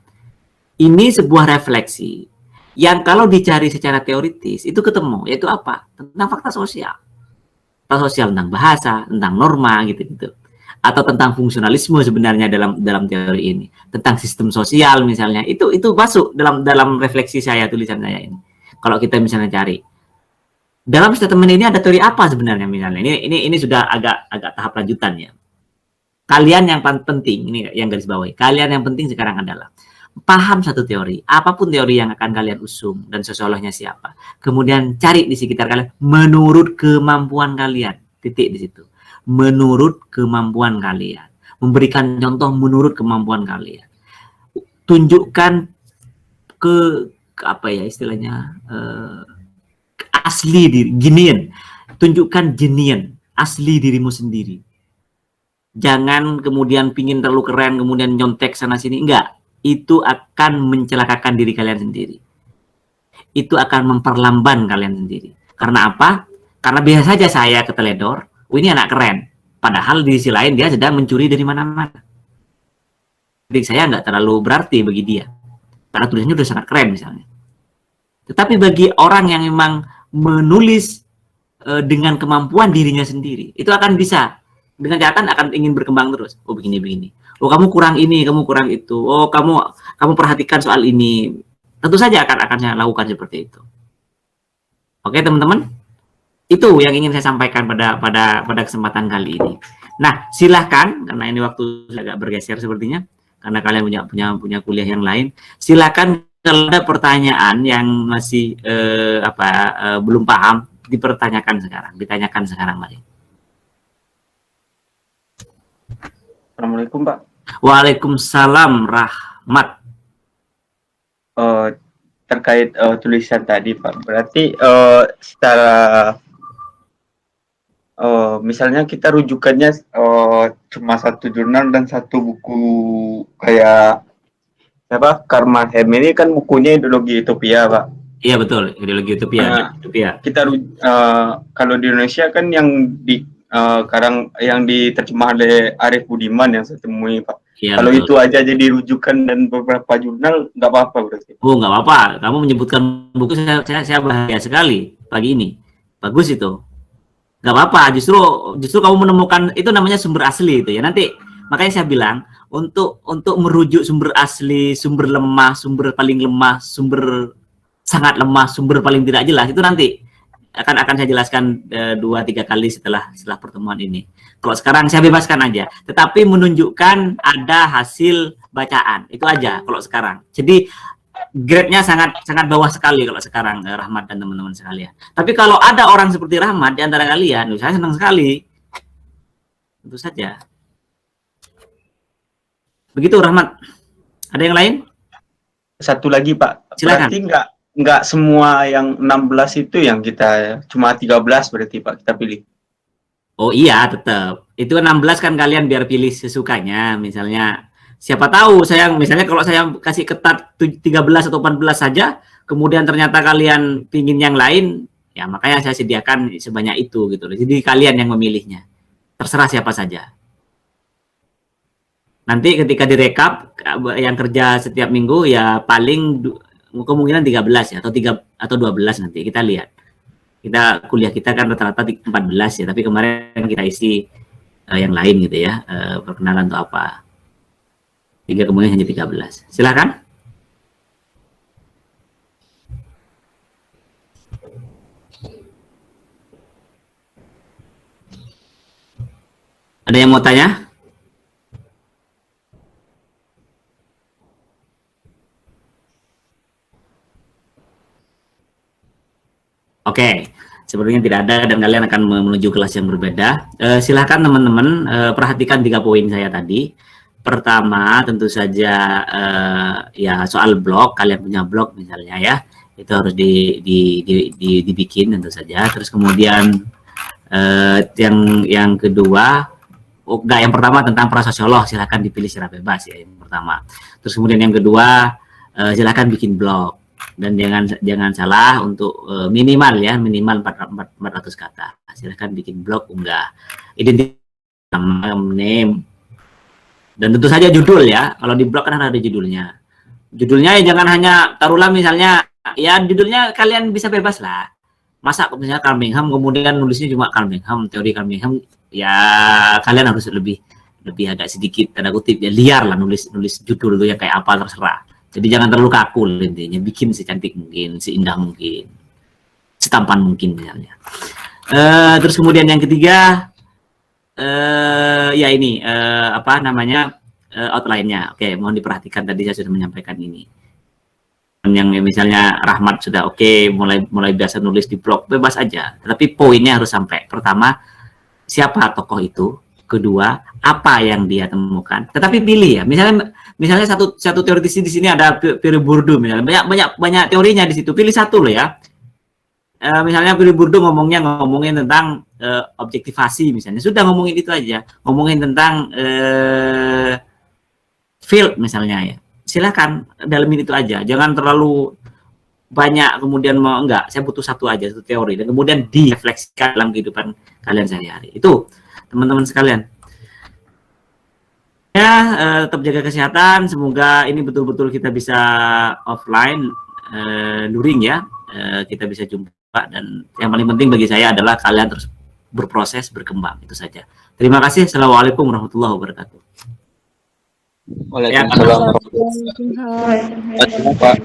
Ini sebuah refleksi yang kalau dicari secara teoritis itu ketemu, yaitu apa? Tentang fakta sosial. Fakta sosial tentang bahasa, tentang norma gitu-gitu. Atau tentang fungsionalisme sebenarnya dalam teori ini. Tentang sistem sosial misalnya. Itu masuk dalam refleksi saya, tulisan saya ini. Kalau kita misalnya cari. Dalam statement ini ada teori apa sebenarnya misalnya. Ini sudah agak tahap lanjutan ya. Kalian yang penting, ini yang garis bawahi. Kalian yang penting sekarang adalah paham satu teori, apapun teori yang akan kalian usung dan sosiolognya siapa. Kemudian cari di sekitar kalian menurut kemampuan kalian. Titik di situ. Menurut kemampuan kalian. Memberikan contoh menurut kemampuan kalian. Tunjukkan ke apa ya istilahnya asli diri, genuine. Tunjukkan genuine, asli dirimu sendiri. Jangan kemudian pingin terlalu keren, kemudian nyontek sana sini. Enggak. Itu akan mencelakakan diri kalian sendiri. Itu akan memperlamban kalian sendiri. Karena apa? Karena biasa saja saya keteledor, ini anak keren. Padahal di sisi lain dia sedang mencuri dari mana-mana. Jadi saya nggak terlalu berarti bagi dia. Karena tulisannya udah sangat keren misalnya. Tetapi bagi orang yang memang menulis dengan kemampuan dirinya sendiri, itu akan bisa. Dengan catatan akan ingin berkembang terus. Oh begini. Oh kamu kurang ini, kamu kurang itu. Oh kamu perhatikan soal ini. Tentu saja akan saya lakukan seperti itu. Oke teman-teman, itu yang ingin saya sampaikan pada kesempatan kali ini. Nah silahkan, karena ini waktu agak bergeser sepertinya, karena kalian punya kuliah yang lain. Silahkan kalau ada pertanyaan yang masih belum paham, ditanyakan sekarang, mari. Assalamualaikum Pak. Waalaikumsalam rahmat. Terkait tulisan tadi Pak, berarti secara misalnya kita rujukannya cuma satu jurnal dan satu buku kayak apa, Karl Hem ini kan bukunya Ideologi Utopia Pak. Iya betul, Ideologi Utopia. Kita kalau di Indonesia kan yang sekarang yang diterjemah oleh Arif Budiman yang saya temui Pak. Ya, kalau betul. Itu aja jadi rujukan dan beberapa jurnal nggak apa-apa berarti. Oh nggak apa-apa, kamu menyebutkan buku saya bahagia sekali pagi ini. Bagus itu. Nggak apa-apa, justru kamu menemukan itu namanya sumber asli itu ya. Nanti makanya saya bilang untuk merujuk sumber asli, sumber lemah, sumber paling lemah, sumber sangat lemah, sumber paling tidak jelas itu nanti akan saya jelaskan 2-3 kali setelah pertemuan ini. Kalau sekarang saya bebaskan aja, tetapi menunjukkan ada hasil bacaan itu aja kalau sekarang. Jadi grade-nya sangat bawah sekali kalau sekarang Rahmat dan teman-teman sekalian. Tapi kalau ada orang seperti Rahmat di antara kalian, saya senang sekali. Tentu saja. Begitu Rahmat. Ada yang lain? Satu lagi Pak. Silakan. Berarti nggak semua yang 16 itu yang kita, cuma 13 berarti Pak kita pilih. Oh iya tetap. Itu 16 kan kalian biar pilih sesukanya. Misalnya siapa tahu misalnya kalau saya kasih ketat 13 atau 14 saja, kemudian ternyata kalian pingin yang lain, ya makanya saya sediakan sebanyak itu gitu. Jadi kalian yang memilihnya. Terserah siapa saja. Nanti ketika direkap yang kerja setiap minggu ya paling kemungkinan 13 ya atau 12 nanti kita lihat. Kuliah kita kan rata-rata 14 ya, tapi kemarin kita isi yang lain gitu ya, perkenalan atau apa. Kemungkinan hanya 13. Silakan. Ada yang mau tanya? Oke, sepertinya tidak ada dan kalian akan menuju kelas yang berbeda. Silahkan teman-teman perhatikan 3 poin saya tadi. Pertama, tentu saja ya soal blog, kalian punya blog misalnya ya, itu harus dibikin tentu saja. Terus kemudian yang kedua, yang pertama tentang prasosiolog, silahkan dipilih secara bebas ya yang pertama. Terus kemudian yang kedua, silahkan bikin blog. Dan jangan salah untuk minimal 400 kata. Silahkan bikin blog, unggah identitas, name, dan tentu saja judul ya. Kalau di blog kan ada judulnya. Judulnya ya jangan hanya taruhlah misalnya ya judulnya kalian bisa bebas lah. Masa misalnya Karl Bingham kemudian nulisnya cuma Karl Bingham, teori Karl Bingham, ya kalian harus lebih agak sedikit tanda kutip ya liar lah nulis judul itu yang kayak apa terserah. Jadi jangan terlalu kaku intinya, bikin secantik mungkin, seindah mungkin, setampan mungkin misalnya. Terus kemudian yang ketiga, ya ini outline-nya. Oke, mohon diperhatikan tadi saya sudah menyampaikan ini. Yang misalnya Rahmat sudah oke, mulai biasa nulis di blog, bebas aja. Tapi poinnya harus sampai. Pertama, siapa tokoh itu? Kedua, apa yang dia temukan? Tetapi pilih ya. Misalnya satu teoritisi di sini ada Pierre Bourdieu misalnya. Banyak teorinya di situ. Pilih satu loh ya. Misalnya Pierre Bourdieu ngomongin tentang objektivasi misalnya, sudah ngomongin itu aja, ngomongin tentang field misalnya ya, silakan dalemin itu aja, jangan terlalu banyak kemudian mau enggak, saya butuh satu aja, satu teori, dan kemudian direfleksikan dalam kehidupan kalian sehari-hari. Itu teman-teman sekalian. Ya, tetap jaga kesehatan, semoga ini betul-betul kita bisa offline, luring ya, kita bisa jumpa, dan yang paling penting bagi saya adalah kalian terus berproses, berkembang, itu saja. Terima kasih. Assalamualaikum warahmatullahi wabarakatuh. Waalaikumsalam. Waalaikumsalam. Pak.